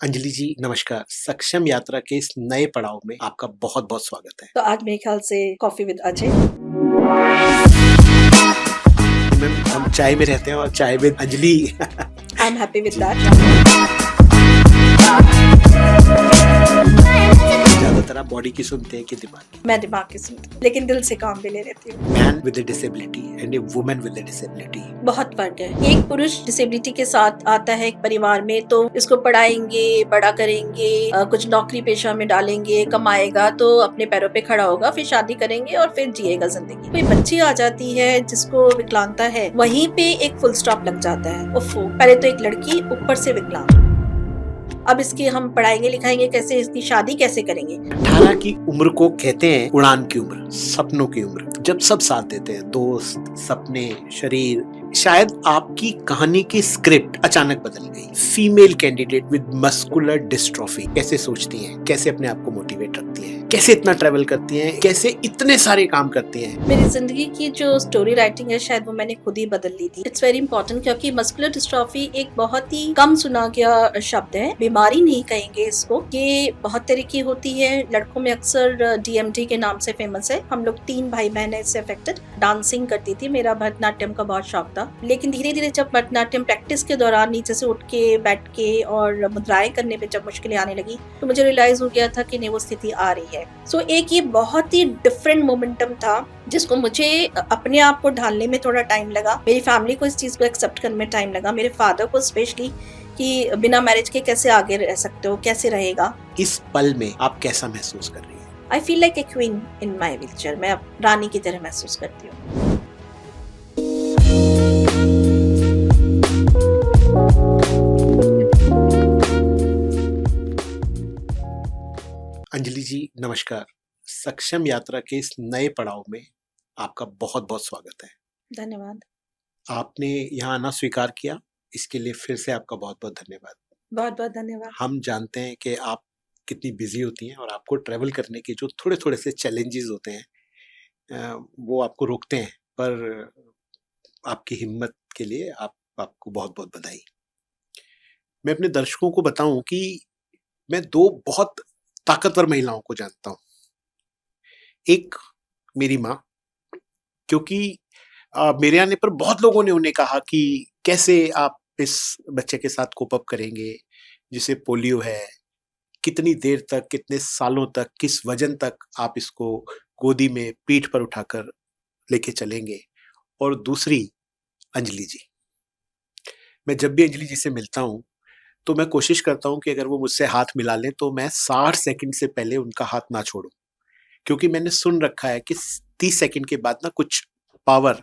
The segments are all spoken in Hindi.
अंजलि जी नमस्कार। सक्षम यात्रा के इस नए पड़ाव में आपका बहुत बहुत स्वागत है। तो आज मेरे ख्याल से कॉफी विद अजय। मैम हम चाय में रहते हैं और chai with Anjali. I am happy with जी। दैट। ज्यादातर आप बॉडी की सुनते हैं कि दिमाग की? मैं दिमाग की सुनती हूँ, लेकिन दिल से काम भी ले लेती हूँ। Man with disability and a woman with disability. बहुत फर्क है। एक पुरुष डिसेबिलिटी के साथ आता है एक परिवार में, तो इसको पढ़ाएंगे, बड़ा करेंगे, कुछ नौकरी पेशा में डालेंगे, कमाएगा तो अपने पैरों पे खड़ा होगा, फिर शादी करेंगे और फिर जिएगा जिंदगी। कोई बच्ची आ जाती है जिसको विकलांगता है, वहीं पे एक फुल स्टॉप लग जाता है। उफ़ो, पहले तो एक लड़की, ऊपर से विकलांग। अब इसकी हम पढ़ाएंगे लिखाएंगे कैसे, इसकी शादी कैसे करेंगे? 18 की उम्र को कहते हैं उड़ान की उम्र, सपनों की उम्र, जब सब साथ देते हैं, दोस्त, सपने, शरीर। शायद आपकी कहानी की स्क्रिप्ट अचानक बदल गई। Female candidate with muscular dystrophy कैसे सोचती हैं, कैसे अपने आप को मोटिवेट रखती हैं, कैसे इतना ट्रैवल करती हैं, कैसे इतने सारे काम करती हैं। मेरी जिंदगी की जो स्टोरी राइटिंग है, शायद वो मैंने खुद ही बदल ली थी। इट्स वेरी इंपॉर्टेंट, क्योंकि मस्कुलर डिस्ट्रॉफी एक बहुत ही कम सुना गया शब्द है। बीमारी नहीं कहेंगे इसको। ये बहुत तरह की होती है। लड़कों में अक्सर DMD के नाम से फेमस है। हम लोग 3 भाई बहन है इससे अफेक्टेड। डांसिंग करती थी, मेरा भरतनाट्यम का बहुत शौक था, लेकिन धीरे धीरे जब भरतनाट्यम प्रैक्टिस के दौरान नीचे से उठ के, बैठ के और मुद्राएं करने पे जब मुश्किलें आने लगी, तो मुझे रियलाइज हो गया था कि नहीं, वो स्थिति आ रही है। सो एक ये बहुत ही डिफरेंट मोमेंटम था, जिसको मुझे अपने आप को ढालने में थोड़ा टाइम लगा। मेरी फैमिली को इस चीज को एक्सेप्ट करने में टाइम लगा, मेरे फादर को स्पेशली, कि बिना मैरिज के कैसे आगे रह सकते हो, कैसे रहेगा। इस पल में आप कैसा महसूस कर रही हैं? I feel like a queen in my wheelchair. मैं अब रानी की तरह महसूस करती हूँ। अंजलि जी नमस्कार। सक्षम यात्रा के इस नए पड़ाव में आपका बहुत बहुत स्वागत है। धन्यवाद। आपने यहाँ आना स्वीकार किया, इसके लिए फिर से आपका बहुत बहुत धन्यवाद। बहुत बहुत धन्यवाद। हम जानते हैं कि आप कितनी बिजी होती हैं और आपको ट्रैवल करने के जो थोड़े थोड़े से चैलेंजेस होते हैं वो आपको रोकते हैं, पर आपकी हिम्मत के लिए आपको बहुत बहुत बधाई। मैं अपने दर्शकों को बताऊं कि मैं 2 बहुत ताकतवर महिलाओं को जानता हूं। एक मेरी माँ, क्योंकि मेरे आने पर बहुत लोगों ने उन्हें कहा कि कैसे आप इस बच्चे के साथ कोप अप करेंगे जिसे पोलियो है, कितनी देर तक, कितने सालों तक, किस वजन तक आप इसको गोदी में पीठ पर उठाकर लेके चलेंगे। और दूसरी अंजलि जी, मैं जब भी अंजलि जी से मिलता हूँ तो मैं कोशिश करता हूँ कि अगर वो मुझसे हाथ मिला लें तो मैं 60 सेकंड से पहले उनका हाथ ना छोड़ूं, क्योंकि मैंने सुन रखा है कि 30 सेकंड के बाद ना कुछ पावर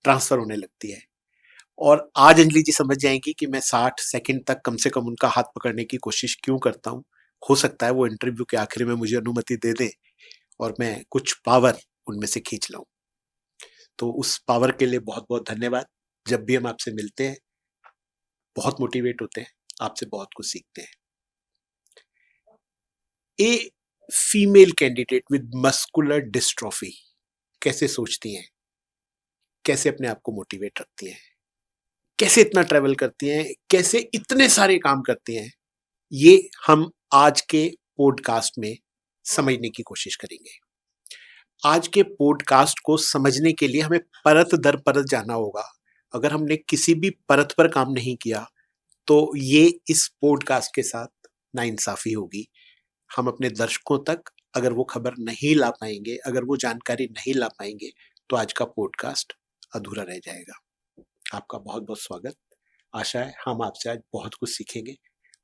ट्रांसफर होने लगती है। और आज अंजलि जी समझ जाएंगी कि मैं 60 सेकंड तक कम से कम उनका हाथ पकड़ने की कोशिश क्यों करता हूँ। हो सकता है वो इंटरव्यू के आखिर में मुझे अनुमति दे दें और मैं कुछ पावर उनमें से खींच लाऊं। तो उस पावर के लिए बहुत बहुत धन्यवाद। जब भी हम आपसे मिलते हैं बहुत मोटिवेट होते हैं, आपसे बहुत कुछ सीखते हैं। A female candidate with muscular dystrophy कैसे सोचती हैं, कैसे अपने आप को मोटिवेट रखती हैं, कैसे इतना ट्रैवल करती हैं, कैसे इतने सारे काम करती हैं, ये हम आज के पॉडकास्ट में समझने की कोशिश करेंगे। आज के पॉडकास्ट को समझने के लिए हमें परत दर परत जाना होगा। अगर हमने किसी भी परत पर काम नहीं किया तो ये इस पॉडकास्ट के साथ नाइंसाफी होगी। हम अपने दर्शकों तक अगर वो खबर नहीं ला पाएंगे, अगर वो जानकारी नहीं ला पाएंगे, तो आज का पॉडकास्ट अधूरा रह जाएगा। आपका बहुत बहुत स्वागत। आशा है हम आपसे आज बहुत कुछ सीखेंगे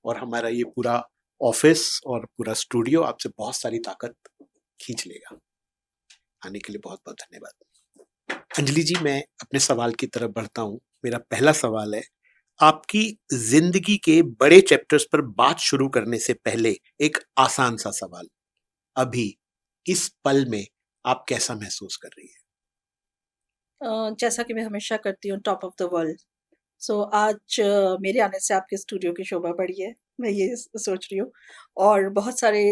और हमारा ये पूरा ऑफिस और पूरा स्टूडियो आपसे बहुत सारी ताकत खींच लेगा। आने के लिए बहुत बहुत धन्यवाद। अंजलि जी, मैं अपने सवाल की तरफ बढ़ता हूँ। मेरा पहला सवाल है, आपकी जिंदगी के बड़े चैप्टर्स पर बात शुरू करने से पहले एक आसान सा सवाल, अभी इस पल में आप कैसा महसूस कर रही हैं? जैसा कि मैं हमेशा करती हूँ, टॉप ऑफ द वर्ल्ड। सो आज मेरे आने से आपके स्टूडियो की शोभा बढ़ी है, मैं ये सोच रही हूँ। और बहुत सारे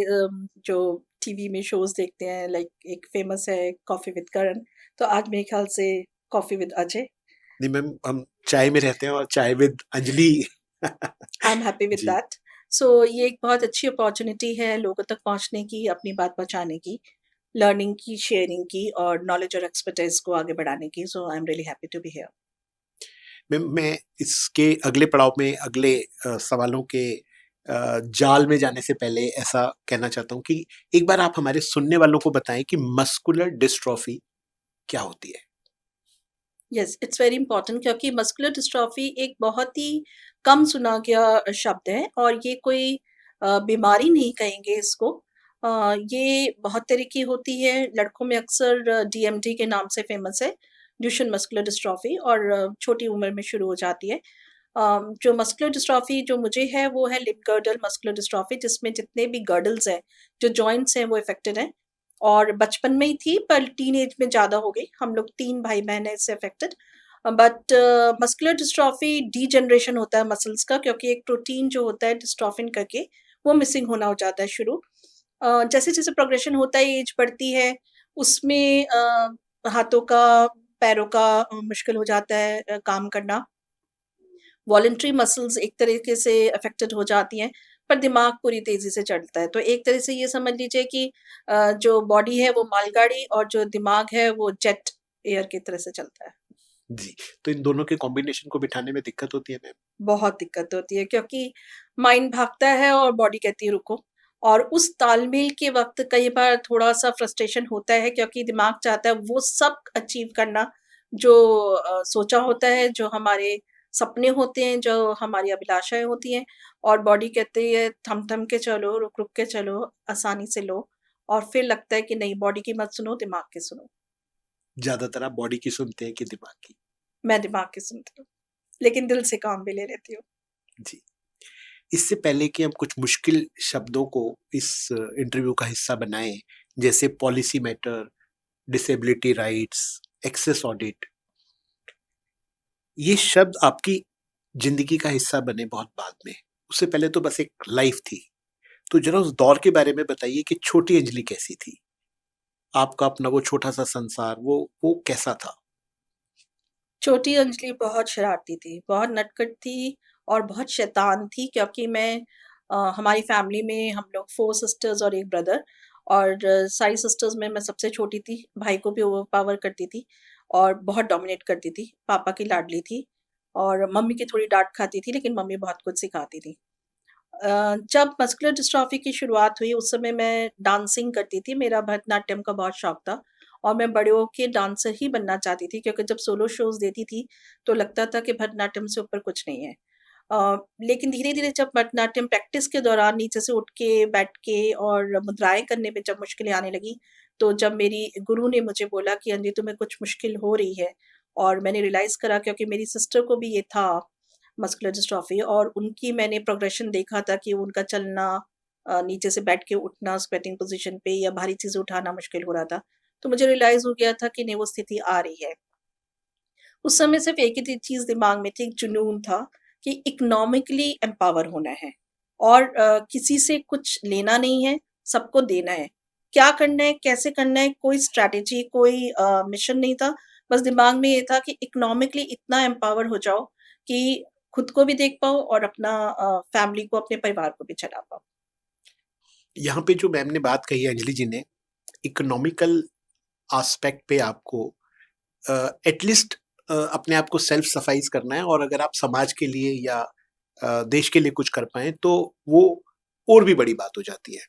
जो टीवी में शोज देखते हैं, लाइक एक फेमस है कॉफी विद करण, तो आज मेरे ख्याल से कॉफी विद अजय। नहीं मैम, हम चाय में रहते हैं और chai with Anjali. I am happy with जी। दैट। सो ये एक बहुत अच्छी अपॉर्चुनिटी है लोगों तक पहुंचने की, अपनी बात पहुंचाने की, लर्निंग की, शेयरिंग की और नॉलेज और एक्सपर्टाइज को आगे बढ़ाने की। So I am really happy to be here. मैं इसके अगले पड़ाव में अगले सवालों के जाल में जाने से पहले ऐसा कहना चाहता हूँ कि एक बार आप हमारे सुनने वालों को बताएं कि मस्कुलर डिस्ट्रॉफी क्या होती है। यस, इट्स वेरी इंपॉर्टेंट क्योंकि मस्कुलर डिस्ट्रॉफी एक बहुत ही कम सुना गया शब्द है और ये कोई बीमारी नहीं कहेंगे इसको। ये बहुत तरह की होती है, लड़कों में अक्सर डीएमडी के नाम से फेमस है, ड्यूशेन मस्कुलर डिस्ट्रॉफी, और छोटी उम्र में शुरू हो जाती है। जो मस्कुलर डिस्ट्रॉफी जो मुझे है वो है लिप गर्डल मस्कुलर डिस्ट्रॉफी, जिसमें जितने भी गर्डल्स हैं, जो जॉइंट्स हैं, वो इफेक्टेड हैं। और बचपन में ही थी पर टीन एज में ज़्यादा हो गई। हम लोग 3 भाई-बहन हैं इससे affected. But muscular dystrophy degeneration होता है मसल्स का, क्योंकि एक प्रोटीन जो होता है डिस्ट्रोफिन करके, वो मिसिंग होना हो जाता है शुरू। जैसे-जैसे प्रोग्रेशन होता है, एज बढ़ती है, उसमें हाथों का, पैरों का मुश्किल हो जाता है काम करना। वॉलंटरी मसल्स एक तरीके से अफेक्टेड हो जाती हैं, पर दिमाग पूरी तेज़ी से चलता है। तो एक तरह से ये समझ लीजिए कि जो बॉडी है वो मालगाड़ी और जो दिमाग है वो जेट एयर की तरह से चलता है। जी, तो इन दोनों के कॉम्बिनेशन को बिठाने में दिक्कत होती है मैम? बहुत दिक्कत होती है क्योंकि माइंड भागता है और बॉडी कहती है रुको, और उस तालमेल के वक़्त कई बार थोड़ा-सा फ्रस्ट्रेशन होता है क्योंकि दिमाग चाहता है वो सब अचीव करना जो सोचा होता है, जो हमारे सपने होते हैं, जो हमारी अभिलाषाएँ होती हैं, और बॉडी कहती है थम-थम के चलो, रुक-रुक के चलो, आसानी से लो, और फिर लगता है कि नहीं, बॉडी की मत सुनो, दिमाग की सुनो। ज़्यादातर आप बॉडी की सुनते हैं कि दिमाग की? मैं दिमाग की सुनती हूँ, लेकिन दिल से काम भी ले लेती हूँ। जी। इससे पहले कि हम कुछ मुश्किल शब्दों को इस इंटरव्यू का हिस्सा बनाएं, जैसे policy matter, disability rights, access audit, ये शब्द आपकी जिंदगी का हिस्सा बने बहुत बाद में। उससे पहले तो बस एक लाइफ थी। तो जरा उस दौर के बारे में बताइए कि छोटी अंजलि कैसी थी? आपका अपना वो छोटा सा संसार, वो कैसा था? छोटी अंजलि बहुत शरारती थी, बहुत नटखट थी और बहुत शैतान थी, क्योंकि मैं हमारी फैमिली में हम लोग 4 सिस्टर्स और 1 ब्रदर, और सारी सिस्टर्स में मैं सबसे छोटी थी, भाई को भी ओवरपावर करती थी और बहुत डोमिनेट करती थी, पापा की लाडली थी और मम्मी की थोड़ी डाँट खाती थी, लेकिन मम्मी बहुत कुछ सिखाती थी। जब मस्कुलर डिस्ट्रॉफी की शुरुआत हुई उस समय मैं डांसिंग करती थी, मेरा भरतनाट्यम का बहुत शौक था और मैं बड़े होके डांसर ही बनना चाहती थी, क्योंकि जब सोलो शोज़ देती थी, तो लगता था कि भरतनाट्यम से ऊपर कुछ नहीं है। लेकिन धीरे-धीरे जब भरतनाट्यम प्रैक्टिस के दौरान नीचे से उठ के, बैठ के और मुद्राएँ करने में जब मुश्किलें आने लगीं, तो जब मेरी गुरु ने मुझे बोला कि अंजलि तुम्हें कुछ मुश्किल हो रही है, और मैंने रियलाइज़ करा क्योंकि मेरी सिस्टर को भी ये था मस्कुलर डिस्ट्रॉफी, और उनकी मैंने प्रोग्रेशन देखा था कि उनका चलना, नीचे से बैठ के उठना स्क्वेटिंग पोज़ीशन पे या भारी चीज़ें उठाना मुश्किल हो रहा था। तो मुझे रियलाइज़ हो गया था कि नहीं, वो स्थिति आ रही है। उस समय सिर्फ़ एक ही चीज़ दिमाग में थी, एक जुनून था कि इकोनॉमिकली एम्पावर होना है और किसी से कुछ लेना नहीं है, सबको देना है। क्या करना है, कैसे करना है, कोई स्ट्रैटेजी, कोई मिशन नहीं था। बस दिमाग में ये था कि इकोनॉमिकली इतना एम्पावर हो जाओ कि खुद को भी देख पाओ और अपना फैमिली को, अपने परिवार को भी चला पाओ। यहाँ पे जो मैम ने बात कही है, अंजलि जी ने, इकोनॉमिकल एस्पेक्ट पे आपको एटलीस्ट अपने आप को सेल्फ सफाइज करना है, और अगर आप समाज के लिए या देश के लिए कुछ कर पाएँ तो वो और भी बड़ी बात हो जाती है।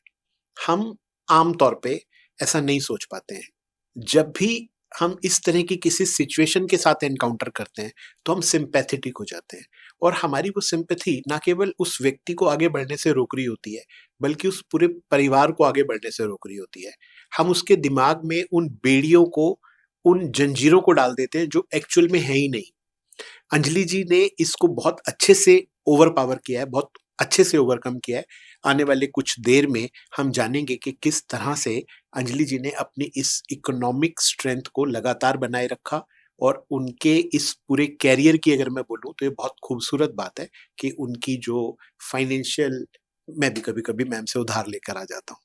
हम आम तौर पे ऐसा नहीं सोच पाते हैं। जब भी हम इस तरह की किसी सिचुएशन के साथ एनकाउंटर करते हैं, तो हम सिम्पैथेटिक हो जाते हैं, और हमारी वो सिम्पैथी ना केवल उस व्यक्ति को आगे बढ़ने से रोक रही होती है, बल्कि उस पूरे परिवार को आगे बढ़ने से रोक रही होती है। हम उसके दिमाग में उन बेड़ियों को, उन जंजीरों को डाल देते हैं जो एक्चुअल में है ही नहीं। अंजलि जी ने इसको बहुत अच्छे से ओवर पावर किया है, बहुत अच्छे से ओवरकम किया है। आने वाले कुछ देर में हम जानेंगे कि किस तरह से अंजलि जी ने अपनी इस इकोनॉमिक स्ट्रेंथ को लगातार बनाए रखा, और उनके इस पूरे कैरियर की अगर मैं बोलूँ तो ये बहुत खूबसूरत बात है कि उनकी जो फाइनेंशियल, मैं भी कभी-कभी मैम से उधार लेकर आ जाता हूँ।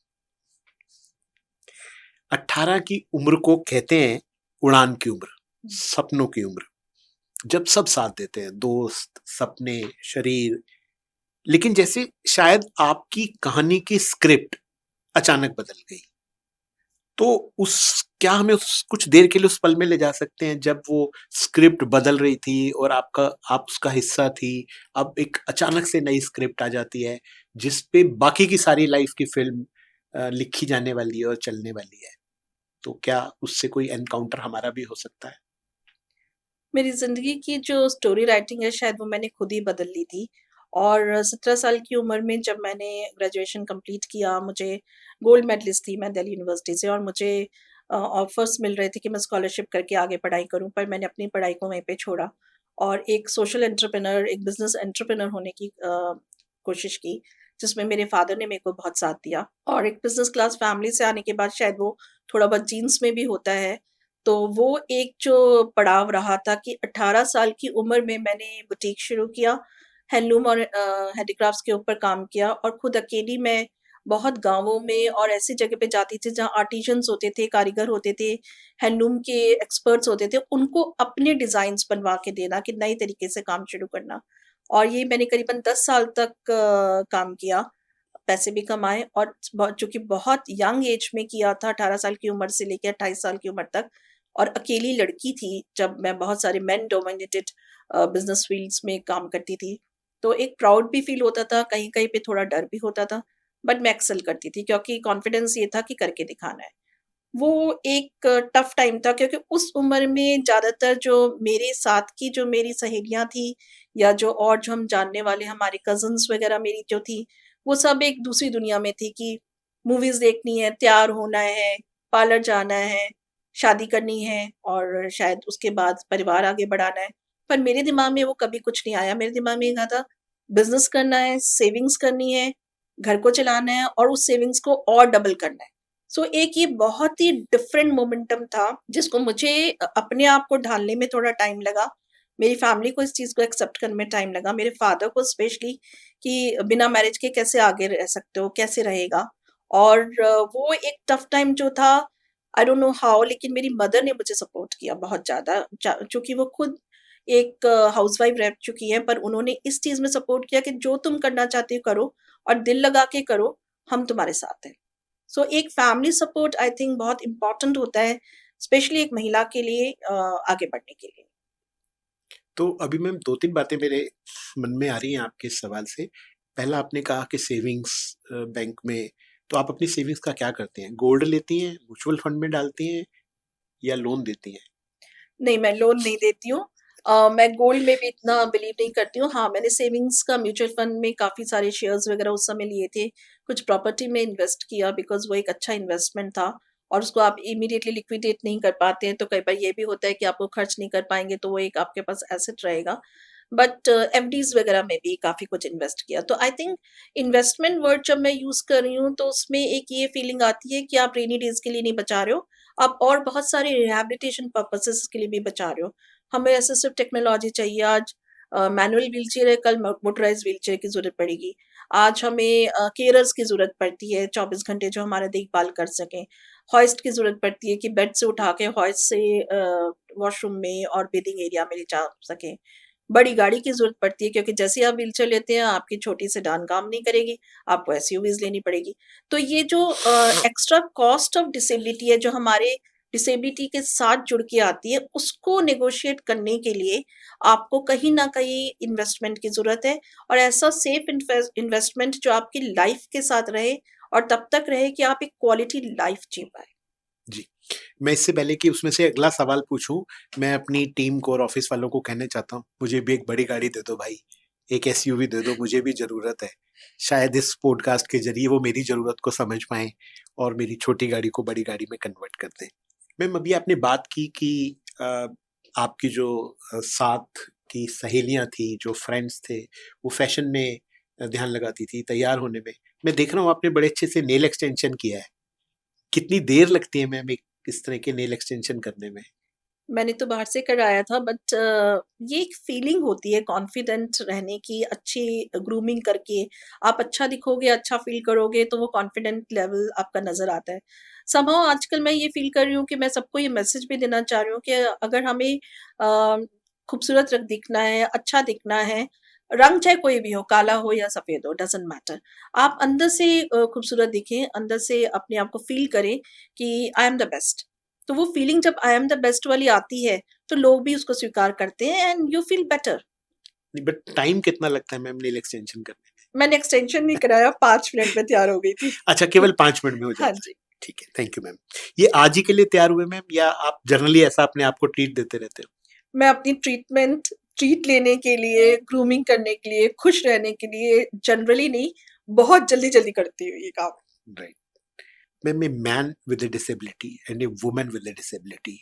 18 की उम्र को कहते हैं उड़ान की उम्र, सपनों की उम्र। जब सब साथ देते हैं, दोस्त, सपने, शरीर, लेकिन जैसे शायद आपकी कहानी की स्क्रिप्ट अचानक बदल गई, तो उस क्या हमें उस कुछ देर के लिए उस पल में ले जा सकते हैं जब वो स्क्रिप्ट बदल रही थी और आप उसका हिस्सा थी, अब एक अचानक से नई स्क्रिप्ट आ जाती है, जिस पे बाकी की सारी लाइफ की फ़िल्म लिखी जाने वाली है और चलने वाली है। तो क्या उससे कोई एनकाउंटर हमारा भी हो सकता है? मेरी ज़िंदगी की जो स्टोरी राइटिंग है शायद वो मैंने खुद ही बदल ली थी। और 17 साल की उम्र में जब मैंने ग्रेजुएशन कंप्लीट किया, मुझे गोल्ड मेडलिस्ट थी मैं दिल्ली यूनिवर्सिटी से, और मुझे ऑफ़र्स मिल रहे थे कि मैं स्कॉलरशिप करके आगे पढ़ाई करूँ, पर मैंने अपनी पढ़ाई को वहीं पे छोड़ा और एक सोशल एंटरप्रेन्योर, एक बिज़नेस एंटरप्रेन्योर होने की कोशिश की, जिसमें मेरे फ़ादर ने मेरे को बहुत साथ दिया। और एक बिज़नेस क्लास फैमिली से आने के बाद शायद वो थोड़ा बहुत जीन्स में भी होता है। तो वो एक जो पड़ाव रहा था कि 18 साल की उम्र में मैंने बुटीक शुरू किया, हैंडलूम और हैंडीक्राफ्ट्स के ऊपर काम किया, और खुद अकेली मैं बहुत गाँवों में और ऐसी जगह पे जाती थी जहाँ आर्टिज़न्स होते थे, कारीगर होते थे, हैंडलूम के एक्सपर्ट्स होते थे, उनको अपने डिज़ाइन्स बनवा के देना कि नए तरीके से काम शुरू करना। और ये मैंने करीबन 10 साल तक काम किया, पैसे भी कमाए, और चूँकि बहुत यंग एज में किया था, 18 साल की उम्र से लेके 28 साल की उम्र तक, और अकेली लड़की थी जब मैं बहुत सारे मेन डोमिनेटेड बिज़नेस फ़ील्ड्स में काम करती थी। तो एक प्राउड भी फ़ील होता था, कहीं-कहीं पे थोड़ा डर भी होता था, बट मैं एक्सेल करती थी क्योंकि कॉन्फिडेंस ये था कि करके दिखाना है। वो एक टफ टाइम था क्योंकि उस उम्र में ज़्यादातर जो मेरे साथ की जो मेरी सहेलियाँ थी, या जो हम जानने वाले हमारे कज़िन्स वग़ैरह मेरी जो थी, वो सब एक दूसरी दुनिया में थी कि मूवीज़ देखनी है, तैयार होना है, पार्लर जाना है, शादी करनी है और शायद उसके बाद परिवार आगे बढ़ाना है। पर मेरे दिमाग में वो कभी कुछ नहीं आया, मेरे दिमाग में ये था बिज़नेस करना है, सेविंग्स करनी है, घर को चलाना है और उस सेविंग्स को और डबल करना है। सो एक ये बहुत ही डिफरेंट मोमेंटम था, जिसको मुझे अपने आप को ढालने में थोड़ा टाइम लगा। मेरी फैमिली को इस चीज़ को एक्सेप्ट करने में टाइम लगा, मेरे फादर को स्पेशली कि बिना मैरिज के कैसे आगे रह सकते हो, कैसे रहेगा? और वो एक टफ टाइम जो था, आई डोंट नो हाउ, लेकिन मेरी मदर ने मुझे सपोर्ट किया बहुत ज़्यादा। चूँकि वो खुद एक हाउसवाइफ रह चुकी हैं, पर उन्होंने इस चीज़ में सपोर्ट किया कि जो तुम करना चाहती हो करो और दिल लगा के करो, हम तुम्हारे साथ हैं। सो एक फैमिली सपोर्ट आई थिंक बहुत इम्पोर्टेंट होता है, स्पेशली एक महिला के लिए आगे बढ़ने के लिए। तो अभी मैम 2-3 बातें मेरे मन में आ रही हैं आपके इस सवाल से। पहला आपने कहा कि सेविंग्स बैंक में, तो आप अपनी सेविंग्स का क्या करती हैं? गोल्ड लेती हैं, म्यूचुअल फंड में डालती हैं या लोन देती हैं? नहीं, मैं लोन नहीं देती हूँ। मैं गोल्ड में भी इतना बिलीव नहीं करती हूँ। हाँ, मैंने सेविंग्स का म्यूचुअल फंड में काफ़ी सारे शेयर्स वगैरह उस समय लिए थे। कुछ प्रॉपर्टी में इन्वेस्ट किया बिकॉज़ वो एक अच्छा इन्वेस्टमेंट था, और उसको आप इमीडिएटली लिक्विडेट नहीं कर पाते हैं, तो कई बार ये भी होता है कि आप वो खर्च नहीं कर पाएँगे, तो वो एक आपके पास एसेट रहेगा। बट एफडीज़ वगैरह में भी काफ़ी कुछ इन्वेस्ट किया। तो आई थिंक इन्वेस्टमेंट वर्ड जब मैं यूज़ कर रही हूँ, तो उसमें एक ये फीलिंग आती है कि आप रेनी डेज़ के लिए नहीं बचा रहे हो, आप और बहुत सारे रिहैबिलिटेशन पर्पसेस के लिए भी बचा रहे हो। हमें असिस्टिव टेक्नोलॉजी चाहिए आज, मैनुअल व्हीलचेयर है, कल मोटराइज़्ड व्हीलचेयर की ज़रूरत पड़ेगी। आज हमें केयरर्स की ज़रूरत पड़ती है 24 घंटे जो हमारा देखभाल कर सकें। हॉइस्ट की ज़रूरत पड़ती है कि बेड से उठा के हॉइस्ट से वॉशरूम में और बेडिंग एरिया में ले जा सकें। बड़ी गाड़ी की ज़रूरत पड़ती है क्योंकि जैसे ही आप व्हीलचेयर लेते हैं, आपकी छोटी सेडान काम नहीं करेगी, आपको एसयूवीज़ लेनी पड़ेगी। तो ये जो एक्स्ट्रा कॉस्ट ऑफ डिसेबिलिटी है, जो हमारे डिसेबिलिटी के साथ जुड़ के आती है, उसको नेगोशिएट करने के लिए आपको कहीं न कहीं इन्वेस्टमेंट की ज़रूरत है, और ऐसा सेफ इन्वेस्टमेंट जो आपकी लाइफ़ के साथ रहे और तब तक रहे कि आप एक क्वालिटी लाइफ़ जी पाएँ। जी। मैं इससे पहले कि उसमें से अगला सवाल पूछूँ, मैं अपनी टीम को और ऑफ़िस वालों को कहना चाहता हूँ, मुझे भी एक बड़ी गाड़ी दे दो भाई, एक एसयूवी दे दो, मुझे भी ज़रूरत है। शायद इस पॉडकास्ट के ज़रिए वो मेरी ज़रूरत को समझ पाएँ और मेरी छोटी गाड़ी को बड़ी गाड़ी में कन्वर्ट कर दें। मैम, अभी आपने बात की कि आपकी जो साथ की सहेलियाँ थी, जो फ्रेंड्स थे, वो फ़ैशन में ध्यान लगाती थी, तैयार होने में। मैं देख रहा हूँ आपने बड़े अच्छे से नेल एक्सटेंशन किया है। कितनी देर लगती है मैम एक इस तरह के नेल एक्सटेंशन करने में? मैंने तो बाहर से कराया था, बट ये एक फीलिंग होती है कॉन्फिडेंट रहने की, अच्छी ग्रूमिंग करके आप अच्छा दिखोगे, अच्छा फ़ील करोगे, तो वो कॉन्फिडेंट लेवल आपका नज़र आता है। समहाउ आजकल मैं ये फ़ील कर रही हूँ कि मैं सबको ये मैसेज भी देना चाह रही हूँ कि अगर हमें खूबसूरत दिखना है, अच्छा दिखना है, रंग चाहे कोई भी हो, काला हो या सफेद हो, डजंट मैटर। आप अंदर से खूबसूरत दिखें, अंदर से अपने आप को फील करें कि आई एम द बेस्ट। तो वो फीलिंग जब आई एम द बेस्ट वाली आती है, तो लोग भी उसको स्वीकार करते हैं and you feel better. But time कितना लगता है मैम नेल एक्सटेंशन करने मैंने एक्सटेंशन नहीं कराया, 5 मिनट में तैयार हो गई थी। में? अच्छा, केवल 5 मिनट में हो हाँ जाता है। जी। ठीक है, थैंक यू मैम। ये आज ही के लिए तैयार हुए मैम, या आप जनरली ऐसा अपने आप को ट्रीट देते रहते हो? मैं अपनी ट्रीट लेने के लिए, ग्रूमिंग करने के लिए, खुश रहने के लिए जनरली नहीं, बहुत जल्दी-जल्दी करती हूँ ये काम। Right. Ma'am, a man with a disability and a woman with a disability,